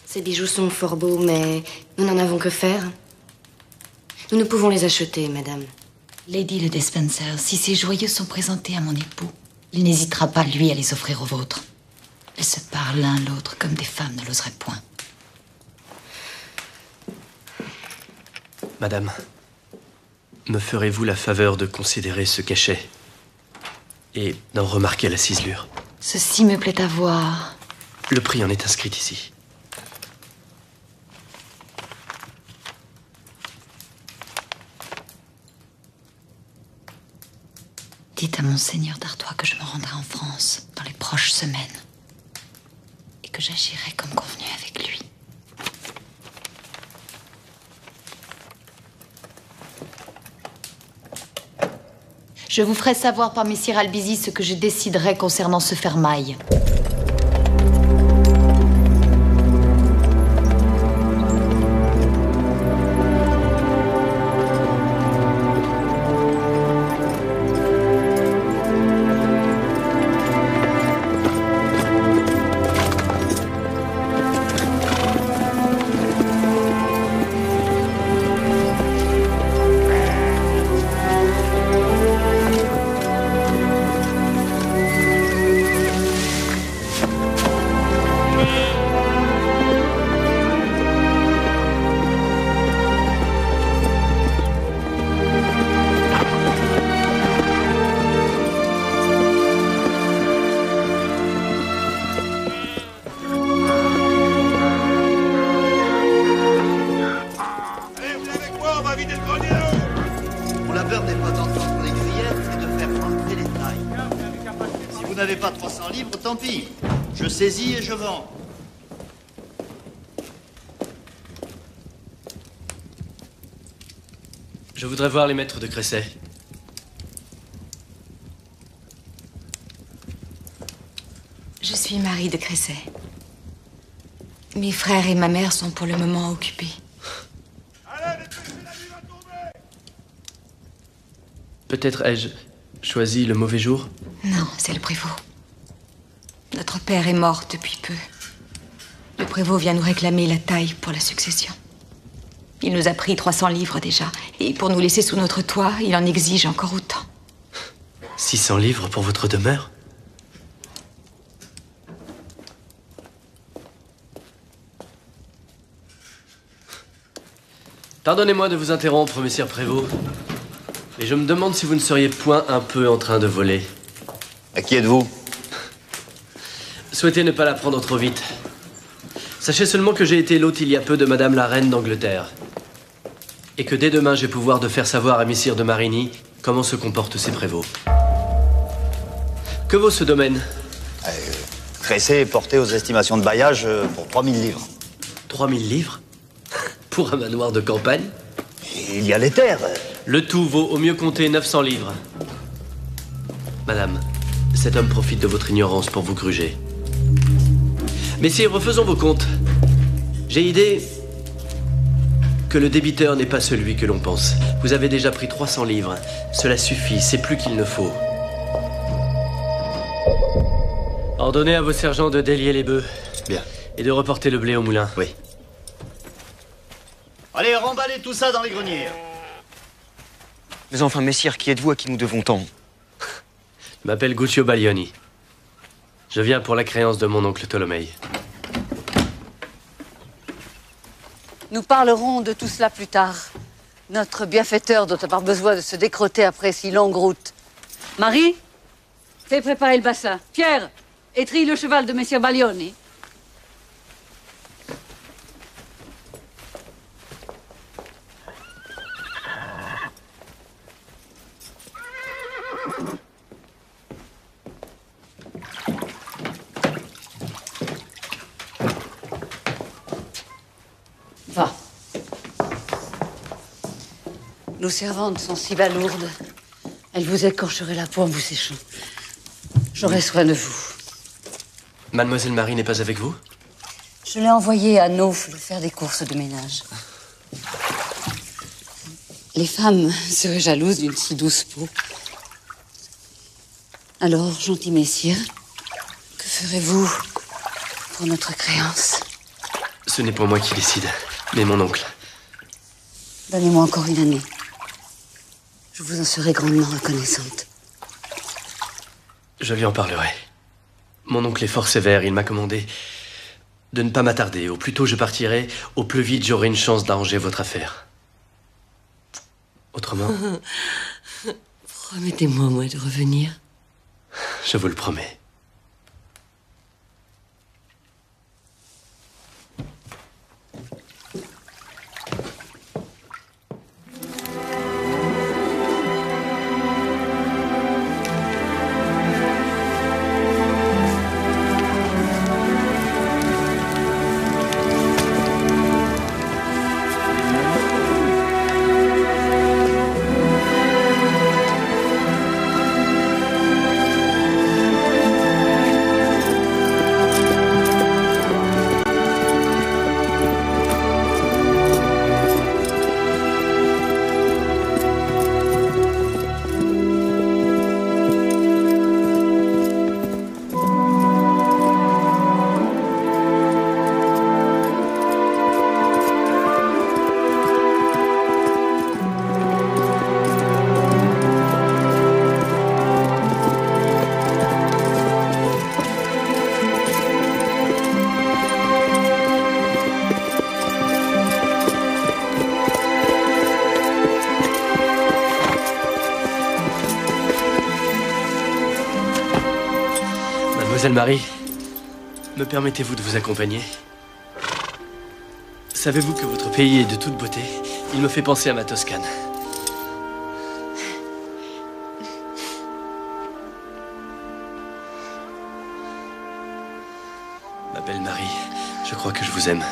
Ces bijoux sont fort beaux, mais nous n'en avons que faire. Nous ne pouvons les acheter, madame. Lady Le Despencer, si ces joyaux sont présentés à mon époux, il n'hésitera pas, lui, à les offrir aux vôtres. Elles se parlent l'un l'autre comme des femmes ne l'oseraient point. Madame, me ferez-vous la faveur de considérer ce cachet et d'en remarquer la ciselure? Ceci me plaît à voir. Le prix en est inscrit ici. Dites à Monseigneur d'Artois que je me rendrai en France dans les proches semaines et que j'agirai comme convenu avec lui. Je vous ferai savoir par Messire Albizi ce que je déciderai concernant ce fermail. tant pis. Je saisis et je vends. Je voudrais voir les maîtres de Cresset. Je suis Marie de Cresset. Mes frères et ma mère sont pour le moment occupés. Peut-être ai-je choisi le mauvais jour? Non, c'est le prévôt. Notre père est mort depuis peu. Le prévôt vient nous réclamer la taille pour la succession. Il nous a pris 300 livres déjà. Et pour nous laisser sous notre toit, il en exige encore autant. 600 livres pour votre demeure? Pardonnez-moi de vous interrompre, messire Prévost. Mais je me demande si vous ne seriez point un peu en train de voler. À qui êtes-vous? Souhaitez ne pas la prendre trop vite. Sachez seulement que j'ai été l'hôte il y a peu de Madame la Reine d'Angleterre. Et que dès demain, j'ai pouvoir de faire savoir à messire de Marigny comment se comportent ses prévôts. Que vaut ce domaine? Cresset est porté aux estimations de bailliage pour 3000 livres. 3000 livres? Pour un manoir de campagne? Il y a les terres. Le tout vaut au mieux compter 900 livres. Madame, cet homme profite de votre ignorance pour vous gruger. Messire, refaisons vos comptes. J'ai idée que le débiteur n'est pas celui que l'on pense. Vous avez déjà pris 300 livres. Cela suffit, c'est plus qu'il ne faut. Ordonnez à vos sergents de délier les bœufs. Bien. Et de reporter le blé au moulin. Oui. Allez, remballez tout ça dans les greniers. Mais enfin, messire, qui êtes-vous à qui nous devons tant? Je m'appelle Guccio Baglioni. Je viens pour la créance de mon oncle Tolomei. Nous parlerons de tout cela plus tard. Notre bienfaiteur doit avoir besoin de se décrotter après si longue route. Marie, fais préparer le bassin. Pierre, étrille le cheval de Messire Baglioni. Va. Nos servantes sont si balourdes. Elles vous écorcheraient la peau en vous séchant. J'aurai soin de vous. Mademoiselle Marie n'est pas avec vous? Je l'ai envoyée à Naufle faire des courses de ménage. Les femmes seraient jalouses d'une si douce peau. Alors, gentil messire, que ferez-vous pour notre créance? Ce n'est pas moi qui décide, mais mon oncle. Donnez-moi encore une année. Je vous en serai grandement reconnaissante. Je lui en parlerai. Mon oncle est fort sévère, il m'a commandé de ne pas m'attarder. Au plus tôt je partirai, au plus vite j'aurai une chance d'arranger votre affaire. Autrement, Promettez-moi, moi, de revenir. je vous le promets. Mademoiselle Marie, me permettez-vous de vous accompagner? Savez-vous que votre pays est de toute beauté? Il me fait penser à ma Toscane. Ma belle Marie, je crois que je vous aime.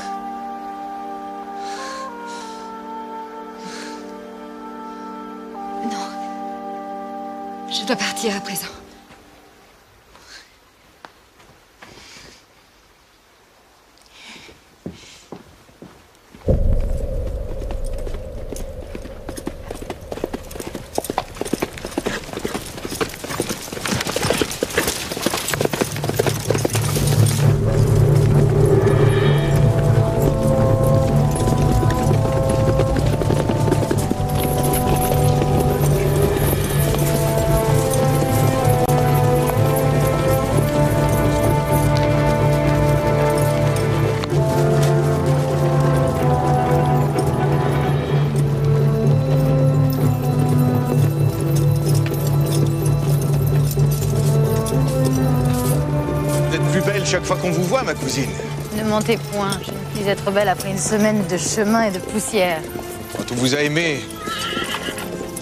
Non. Je dois partir à présent. Chaque fois qu'on vous voit, ma cousine. Ne mentez point, je ne puis être belle après une semaine de chemin et de poussière. Quand on vous a aimé,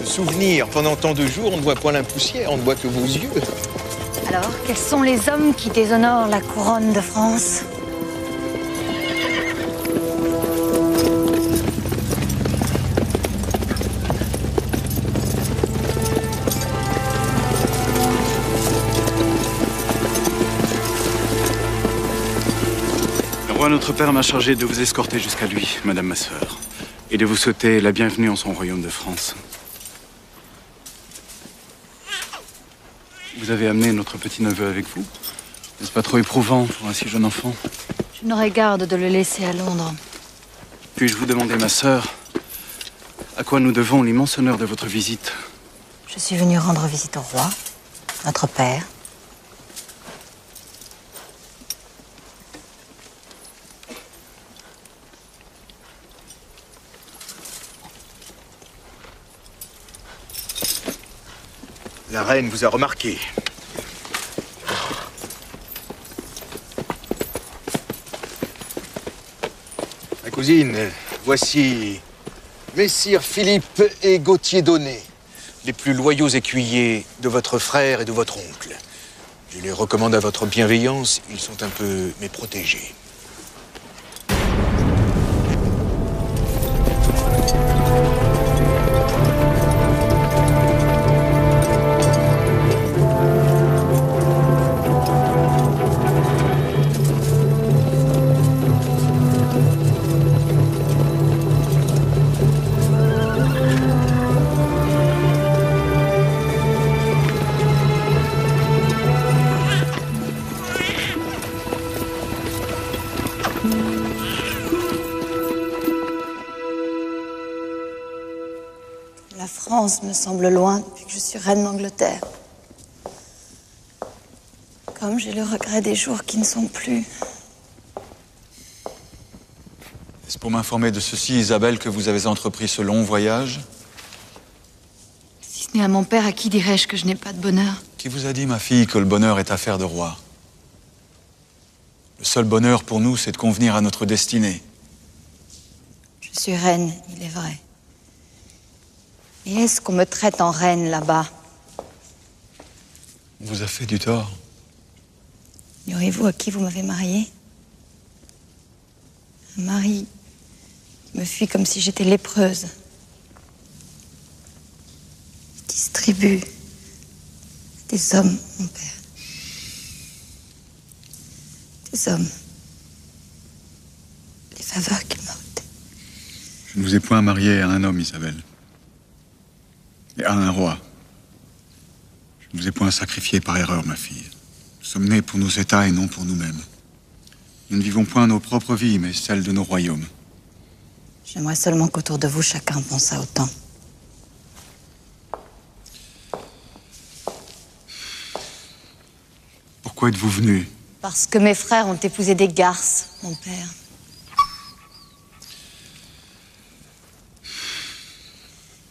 de souvenirs pendant tant de jours, on ne voit point la poussière, on ne voit que vos yeux. Alors, quels sont les hommes qui déshonorent la couronne de France? Notre père m'a chargé de vous escorter jusqu'à lui, madame ma sœur, et de vous souhaiter la bienvenue en son royaume de France. Vous avez amené notre petit-neveu avec vous? N'est-ce pas trop éprouvant pour un si jeune enfant? Je n'aurais garde de le laisser à Londres. Puis-je vous demander, ma sœur, à quoi nous devons l'immense honneur de votre visite? Je suis venue rendre visite au roi, notre père. La reine vous a remarqué. Ma cousine, voici Messire Philippe et Gauthier d'Aunay, les plus loyaux écuyers de votre frère et de votre oncle. Je les recommande à votre bienveillance, ils sont un peu mes protégés. La France me semble loin depuis que je suis reine d'Angleterre. Comme j'ai le regret des jours qui ne sont plus. Est-ce pour m'informer de ceci, Isabelle, que vous avez entrepris ce long voyage? Si ce n'est à mon père, à qui dirais-je que je n'ai pas de bonheur? Qui vous a dit, ma fille, que le bonheur est affaire de roi? Le seul bonheur pour nous, c'est de convenir à notre destinée. Je suis reine, il est vrai. Et est-ce qu'on me traite en reine là-bas? On vous a fait du tort. Ignorez-vous à qui vous m'avez mariée? Un mari qui me fuit comme si j'étais lépreuse. Il distribue des hommes, mon père. Des hommes. Les faveurs qu'il m'a ôtées. Je ne vous ai point marié à un homme, Isabelle. Et à un roi. Je ne vous ai point sacrifié par erreur, ma fille. Nous sommes nés pour nos États et non pour nous-mêmes. Nous ne vivons point nos propres vies, mais celles de nos royaumes. J'aimerais seulement qu'autour de vous, chacun pensât autant. Pourquoi êtes-vous venu? Parce que mes frères ont épousé des garces, mon père.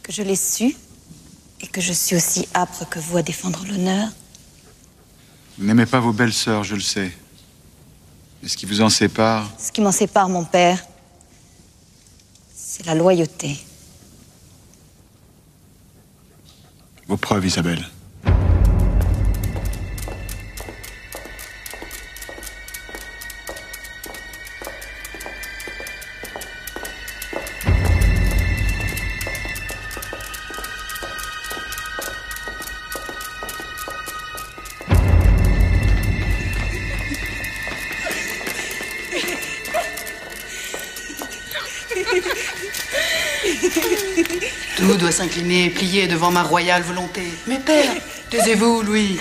Que je l'ai su, et que je suis aussi âpre que vous à défendre l'honneur. Vous n'aimez pas vos belles sœurs, je le sais. Et ce qui vous en sépare? Ce qui m'en sépare, mon père, c'est la loyauté. Vos preuves, Isabelle. Tout doit s'incliner et plier devant ma royale volonté. Mais père, taisez-vous, Louis.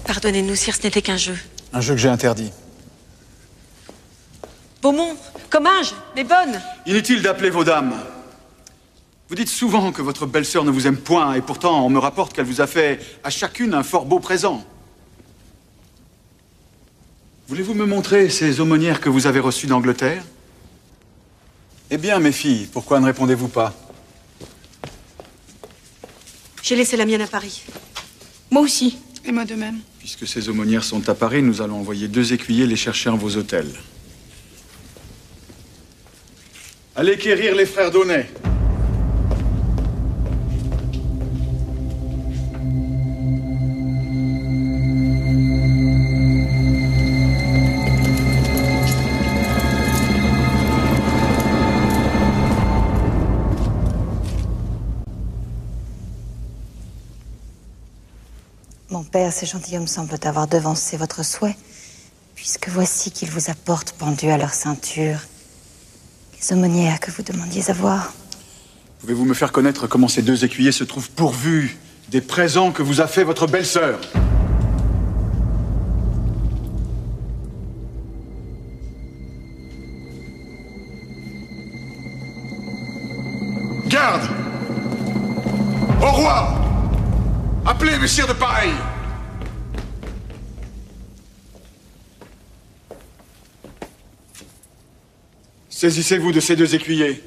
Pardonnez-nous, sire, ce n'était qu'un jeu. Un jeu que j'ai interdit. Beaumont, Comminges, les bonnes. Inutile d'appeler vos dames. Vous dites souvent que votre belle-sœur ne vous aime point, et pourtant on me rapporte qu'elle vous a fait à chacune un fort beau présent. Voulez-vous me montrer ces aumônières que vous avez reçues d'Angleterre? Eh bien, mes filles, pourquoi ne répondez-vous pas? J'ai laissé la mienne à Paris. Moi aussi. Et moi de même. Puisque ces aumônières sont à Paris, nous allons envoyer 2 écuyers les chercher en vos hôtels. Allez quérir les frères Daunet. Mon père, ce gentilhomme semble avoir devancé votre souhait, puisque voici qu'ils vous apportent pendus à leur ceinture les aumônières que vous demandiez à voir. Pouvez-vous me faire connaître comment ces 2 écuyers se trouvent pourvus des présents que vous a fait votre belle-sœur? Garde! Au roi! Appelez, messire de pareil! Saisissez-vous de ces 2 écuyers.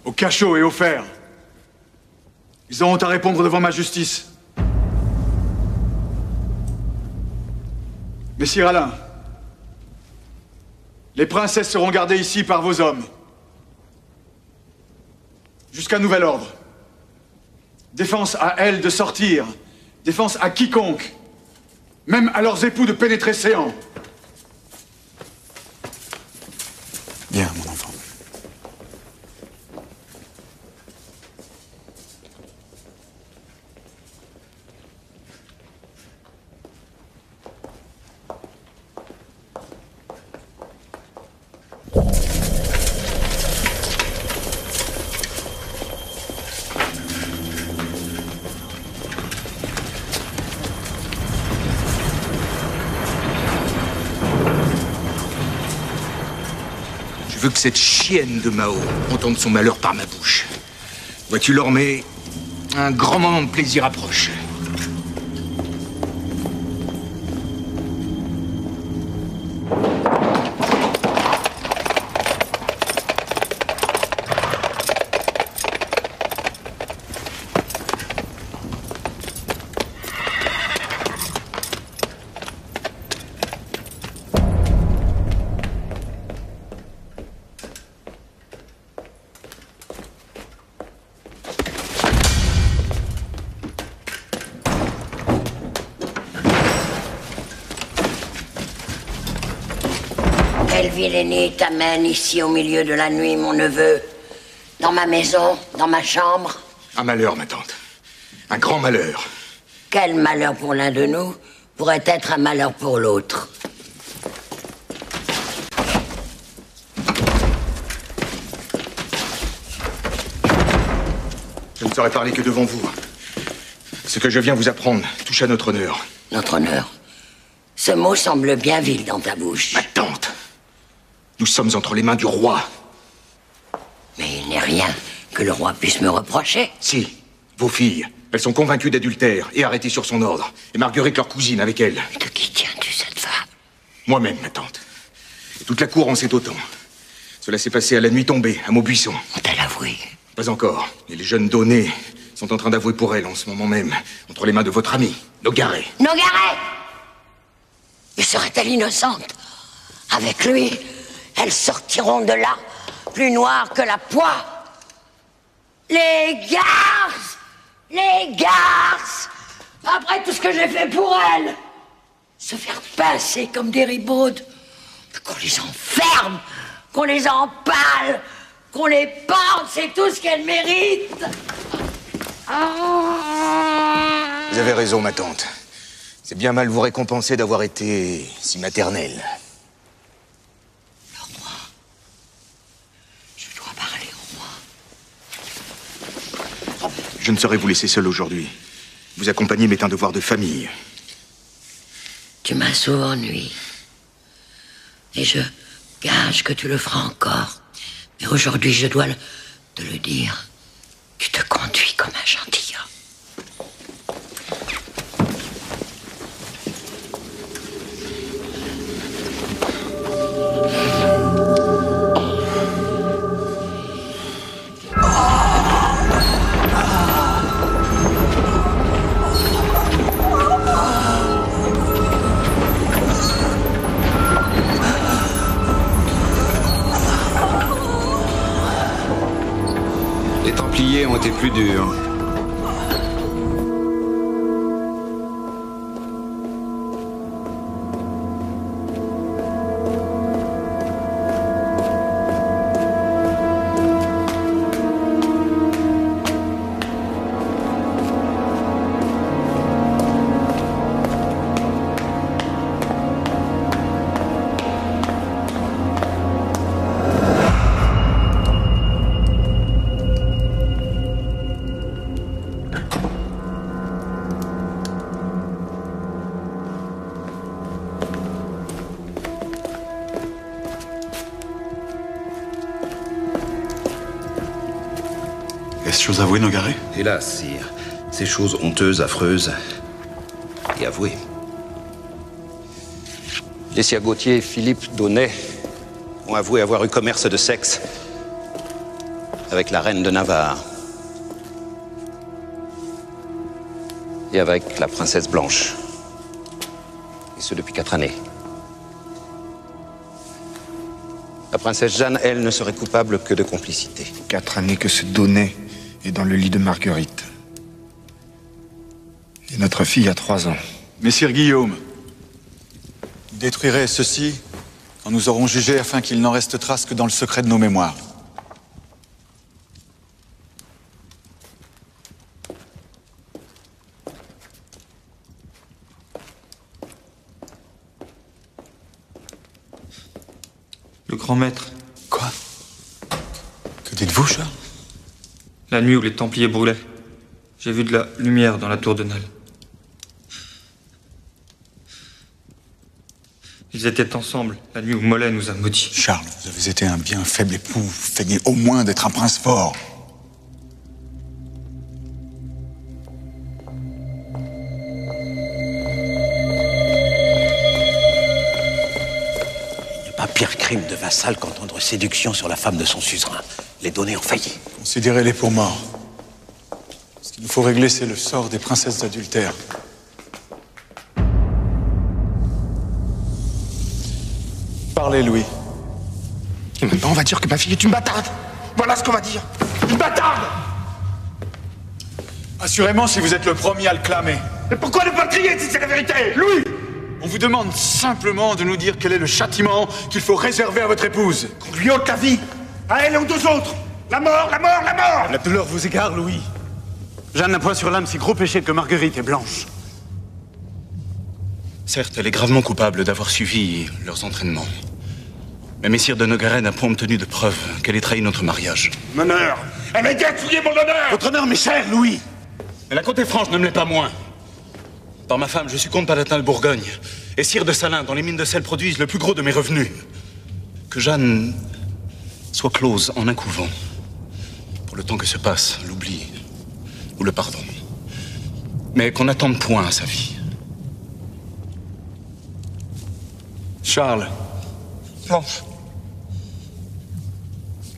Au cachot et au fer. Ils auront à répondre devant ma justice. Messire Alain, les princesses seront gardées ici par vos hommes. Jusqu'à nouvel ordre. Défense à elles de sortir. Défense à quiconque. Même à leurs époux de pénétrer Séant. Bien, mon enfant. Je veux que cette chienne de Mao entende son malheur par ma bouche. Vois-tu, Lormé, un grand moment de plaisir approche. Quelle vilainie t'amène ici au milieu de la nuit, mon neveu? Dans ma maison, dans ma chambre? Un malheur, ma tante. Un grand malheur. Quel malheur pour l'un de nous pourrait être un malheur pour l'autre? Je ne saurais parler que devant vous. Ce que je viens vous apprendre touche à notre honneur. Notre honneur? Ce mot semble bien vil dans ta bouche. Ma tante, nous sommes entre les mains du roi. Mais il n'est rien que le roi puisse me reprocher. Si, vos filles, elles sont convaincues d'adultère et arrêtées sur son ordre. Et Marguerite, leur cousine, avec elle. De qui tiens-tu cette femme? Moi-même, ma tante. Et toute la cour en sait autant. Cela s'est passé à la nuit tombée, à Maubuisson. On-t-elle avoué? Pas encore. Et les jeunes Daunet sont en train d'avouer pour elle en ce moment même, entre les mains de votre ami, Nogaret. Nogaret! Et serait-elle innocente? Avec lui, elles sortiront de là, plus noires que la poix. Les garces! Les garces! Après tout ce que j'ai fait pour elles, se faire pincer comme des ribaudes, qu'on les enferme, qu'on les empale, qu'on les pende, c'est tout ce qu'elles méritent. Vous avez raison, ma tante. C'est bien mal vous récompenser d'avoir été si maternel. Le roi. Je dois parler au roi. Je ne saurais vous laisser seul aujourd'hui. Vous accompagner m'est un devoir de famille. Tu m'as souvent ennuyé. Et je gage que tu le feras encore. Mais aujourd'hui, je dois te le dire. Tu te conduis comme un gentilhomme. Les Templiers ont été plus durs. Est-ce chose avouée, Nogaret? Hélas, sire. Ces choses honteuses, affreuses et avouées. Les sires Gauthier et Philippe d'Aunay ont avoué avoir eu commerce de sexe avec la reine de Navarre et avec la princesse Blanche. Et ce depuis 4 années. La princesse Jeanne, elle, ne serait coupable que de complicité. 4 années que ce D'Aunay est dans le lit de Marguerite. Et notre fille a 3 ans. Messire Guillaume, détruirez ceci quand nous aurons jugé afin qu'il n'en reste trace que dans le secret de nos mémoires. Le grand maître. Quoi? Que dites-vous, Charles? La nuit où les Templiers brûlaient, j'ai vu de la lumière dans la tour de Nal. Ils étaient ensemble la nuit où Mollet nous a maudits. Charles, vous avez été un bien faible époux. Vous feignez au moins d'être un prince fort. Pas pire crime de vassal qu'entendre séduction sur la femme de son suzerain. Les donner ont failli. Considérez-les pour morts. Ce qu'il nous faut régler, c'est le sort des princesses adultères. Parlez, Louis. Et maintenant, on va dire que ma fille est une bâtarde. Voilà ce qu'on va dire. Une bâtarde! Assurément, si vous êtes le premier à le clamer. Mais pourquoi ne pas le crier si c'est la vérité? Louis! On vous demande simplement de nous dire quel est le châtiment qu'il faut réserver à votre épouse. Qu'on lui ôte la vie. À elle et aux 2 autres. La mort, la mort, la mort! La douleur vous égare, Louis. Jeanne n'a point sur l'âme si gros péché que Marguerite est blanche. Certes, elle est gravement coupable d'avoir suivi leurs entraînements. Mais messire de Nogaret n'a point obtenu de preuve qu'elle ait trahi notre mariage. Mon honneur! Elle a souillé mon honneur! Votre honneur m'est cher, Louis! Mais la comté franche ne me l'est pas moins. Par ma femme, je suis comte palatin de Bourgogne et sire de Salins, dont les mines de sel produisent le plus gros de mes revenus. Que Jeanne soit close en un couvent, pour le temps que se passe l'oubli ou le pardon. Mais qu'on n'attende point à sa vie. Charles. Blanche.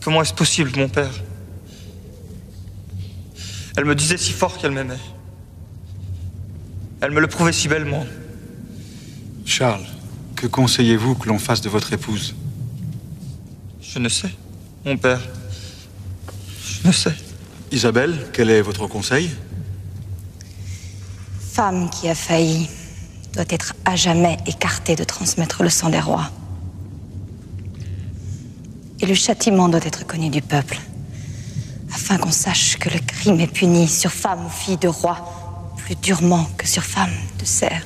Comment est-ce possible, mon père? Elle me disait si fort qu'elle m'aimait. Elle me le prouvait si bellement. Charles, que conseillez-vous que l'on fasse de votre épouse? Je ne sais, mon père. Je ne sais. Isabelle, quel est votre conseil? Femme qui a failli doit être à jamais écartée de transmettre le sang des rois. Et le châtiment doit être connu du peuple, afin qu'on sache que le crime est puni sur femme ou fille de roi plus durement que sur femme de serf.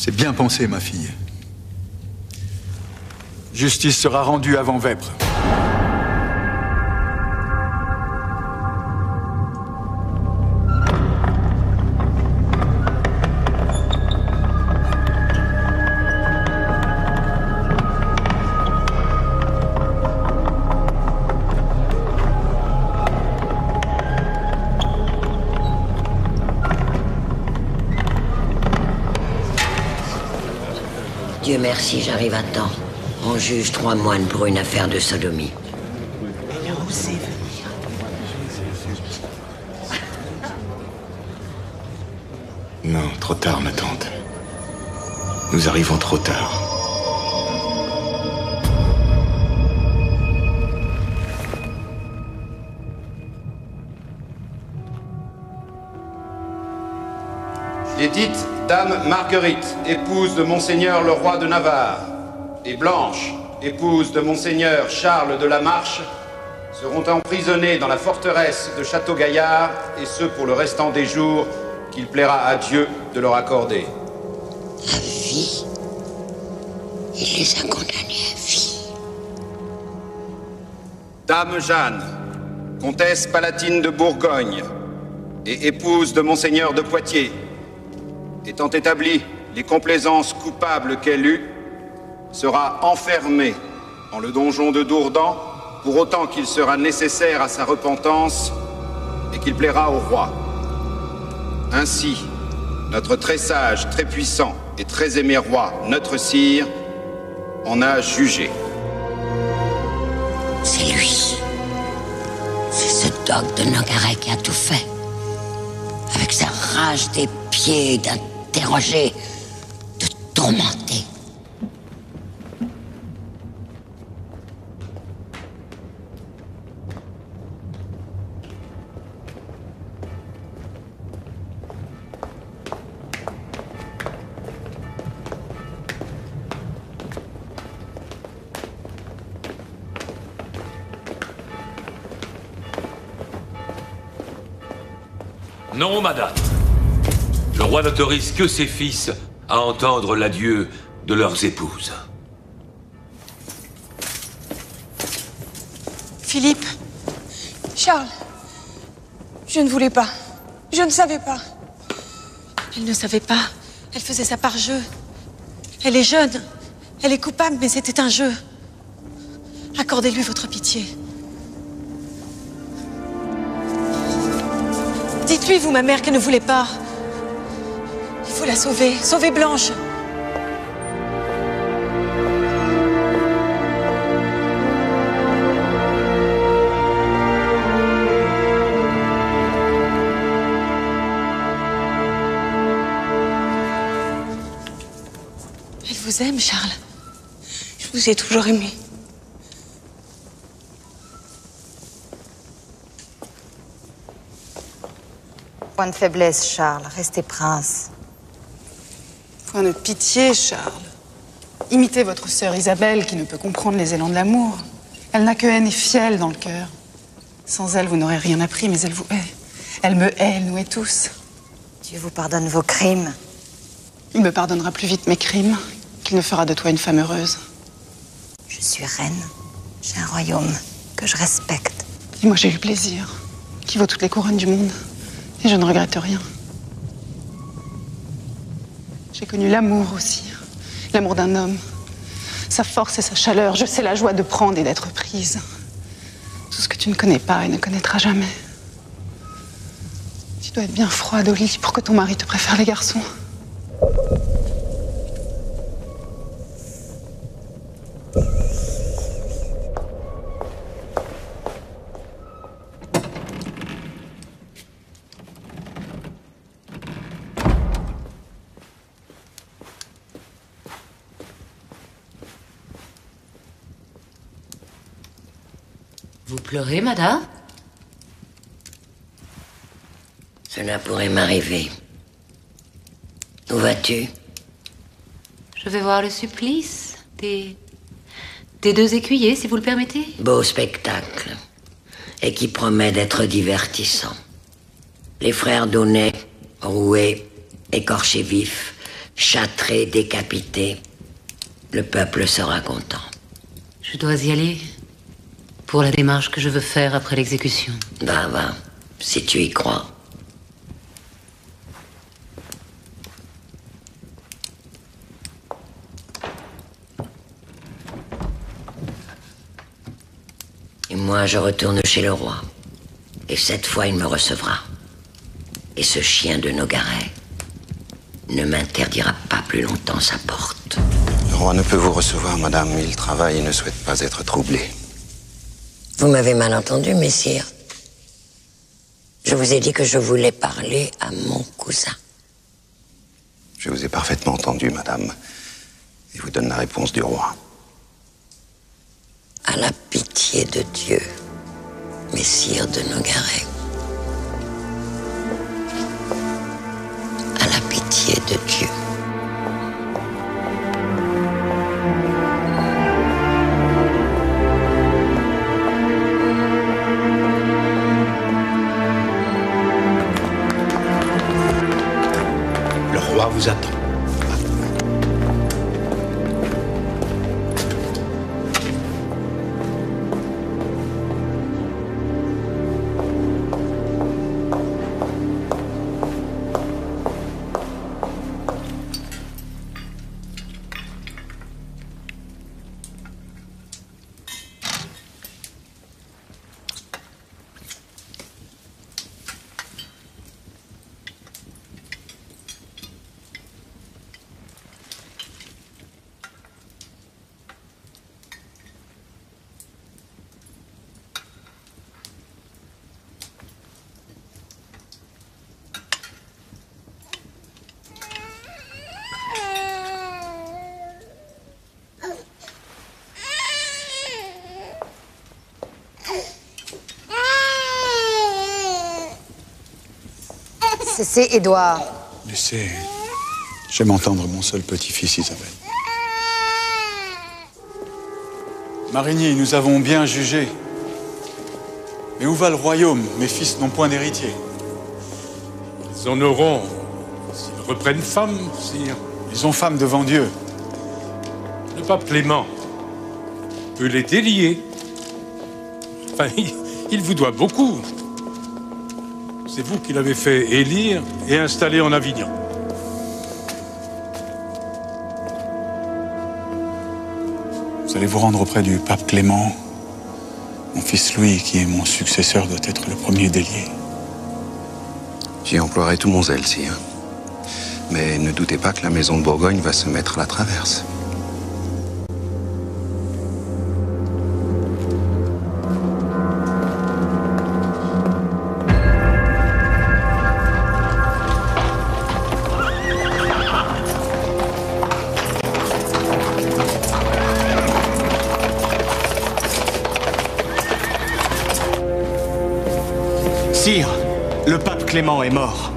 C'est bien pensé, ma fille. Justice sera rendue avant Vêpres. Dieu merci, j'arrive à temps. On juge 3 moines pour une affaire de sodomie. Elle a osé venir. Non, trop tard, ma tante. Nous arrivons trop tard. L'édite Dame Marguerite, épouse de Monseigneur le roi de Navarre, et Blanche, épouse de Monseigneur Charles de la Marche, seront emprisonnées dans la forteresse de Château-Gaillard, et ce pour le restant des jours qu'il plaira à Dieu de leur accorder. À vie. Il les a condamnés à vie. Dame Jeanne, comtesse palatine de Bourgogne, et épouse de Monseigneur de Poitiers, étant établi les complaisances coupables qu'elle eut, sera enfermée en le donjon de Dourdan, pour autant qu'il sera nécessaire à sa repentance et qu'il plaira au roi. Ainsi, notre très sage, très puissant et très aimé roi, notre sire, en a jugé. C'est lui. C'est ce dogue de Nogaret qui a tout fait. Avec sa rage des pieds d'interroger, de tourmenter. Non, madame. Le roi n'autorise que ses fils à entendre l'adieu de leurs épouses. Philippe. Charles. Je ne voulais pas. Je ne savais pas. Elle ne savait pas. Elle faisait ça par jeu. Elle est jeune. Elle est coupable, mais c'était un jeu. Accordez-lui votre pitié. Dites-lui, vous, ma mère, qu'elle ne voulait pas. Il faut la sauver. Sauver Blanche. Elle vous aime, Charles. Je vous ai toujours aimé. Point de faiblesse, Charles. Restez prince. Point de pitié, Charles. Imitez votre sœur Isabelle, qui ne peut comprendre les élans de l'amour. Elle n'a que haine et fiel dans le cœur. Sans elle, vous n'aurez rien appris, mais elle vous hait. Elle me hait, elle nous hait tous. Dieu vous pardonne vos crimes. Il me pardonnera plus vite mes crimes qu'il ne fera de toi une femme heureuse. Je suis reine. J'ai un royaume que je respecte. Et moi, j'ai eu plaisir, qui vaut toutes les couronnes du monde. Et je ne regrette rien. J'ai connu l'amour aussi. L'amour d'un homme. Sa force et sa chaleur. Je sais la joie de prendre et d'être prise. Tout ce que tu ne connais pas et ne connaîtras jamais. Tu dois être bien froide au lit pour que ton mari te préfère les garçons. Vous pleurez, madame? Cela pourrait m'arriver. Où vas-tu? Je vais voir le supplice des deux écuyers, si vous le permettez. Beau spectacle. Et qui promet d'être divertissant. Les frères Daunet, roués, écorchés vifs, châtré, décapité. Le peuple sera content. Je dois y aller pour la démarche que je veux faire après l'exécution. Va, si tu y crois. Et moi, je retourne chez le roi. Et cette fois, il me recevra. Et ce chien de Nogaret ne m'interdira pas plus longtemps sa porte. Le roi ne peut vous recevoir, madame. Il travaille et ne souhaite pas être troublé. Vous m'avez mal entendu, messire. Je vous ai dit que je voulais parler à mon cousin. Je vous ai parfaitement entendu, madame. Et vous donne la réponse du roi. À la pitié de Dieu, messire de Nogaret. À la pitié de Dieu. Le roi vous attend. Cessez, Édouard. Laissez. J'aime entendre mon seul petit-fils, Isabelle. Marigny, nous avons bien jugé. Mais où va le royaume? Mes fils n'ont point d'héritier. Ils en auront s'ils reprennent femme, sire. Ils ont femme devant Dieu. Le pape Clément peut les délier. Enfin, il vous doit beaucoup. C'est vous qui l'avez fait élire et installer en Avignon. Vous allez vous rendre auprès du pape Clément. Mon fils Louis, qui est mon successeur, doit être le premier délié. J'y emploierai tout mon zèle, sire. Mais ne doutez pas que la maison de Bourgogne va se mettre à la traverse. Sire, le pape Clément est mort.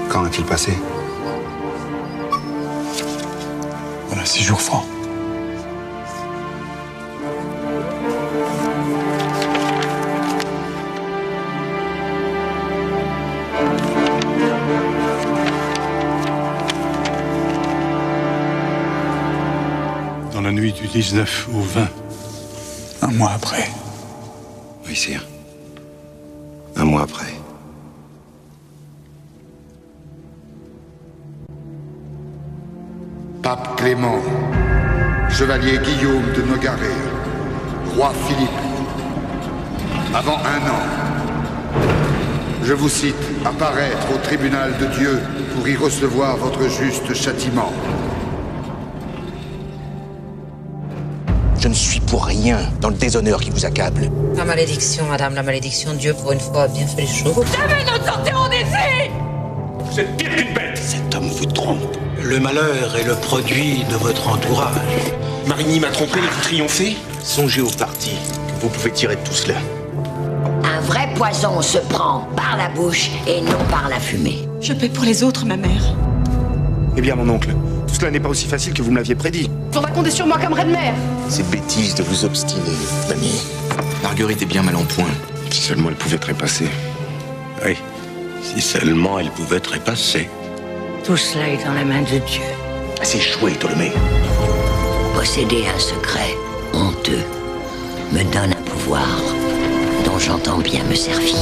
Quand a-t-il passé? Voilà 6 jours francs. Dans la nuit du 19 au 20. Un mois après. Oui, sire. Un mois après. Pape Clément, chevalier Guillaume de Nogaret, roi Philippe, avant 1 an, je vous cite, apparaître au tribunal de Dieu pour y recevoir votre juste châtiment. Je ne suis pour rien dans le déshonneur qui vous accable. La malédiction, madame, la malédiction. Dieu, pour une fois, a bien fait les choses. Jamais nous sortirons d'ici! Vous êtes pire qu'une bête! Cet homme vous trompe. Le malheur est le produit de votre entourage. Marigny m'a trompé et vous triomphez? Songez au parti que vous pouvez tirer de tout cela. Un vrai poison se prend par la bouche et non par la fumée. Je paie pour les autres, ma mère. Eh bien, mon oncle, tout cela n'est pas aussi facile que vous me l'aviez prédit. Faudra compter sur moi comme reine mère. C'est bêtise de vous obstiner, mamie. Marguerite est bien mal en point. Si seulement elle pouvait trépasser. Oui, si seulement elle pouvait trépasser. Tout cela est dans la main de Dieu. C'est échoué, Ptolémée. Posséder un secret honteux me donne un pouvoir dont j'entends bien me servir.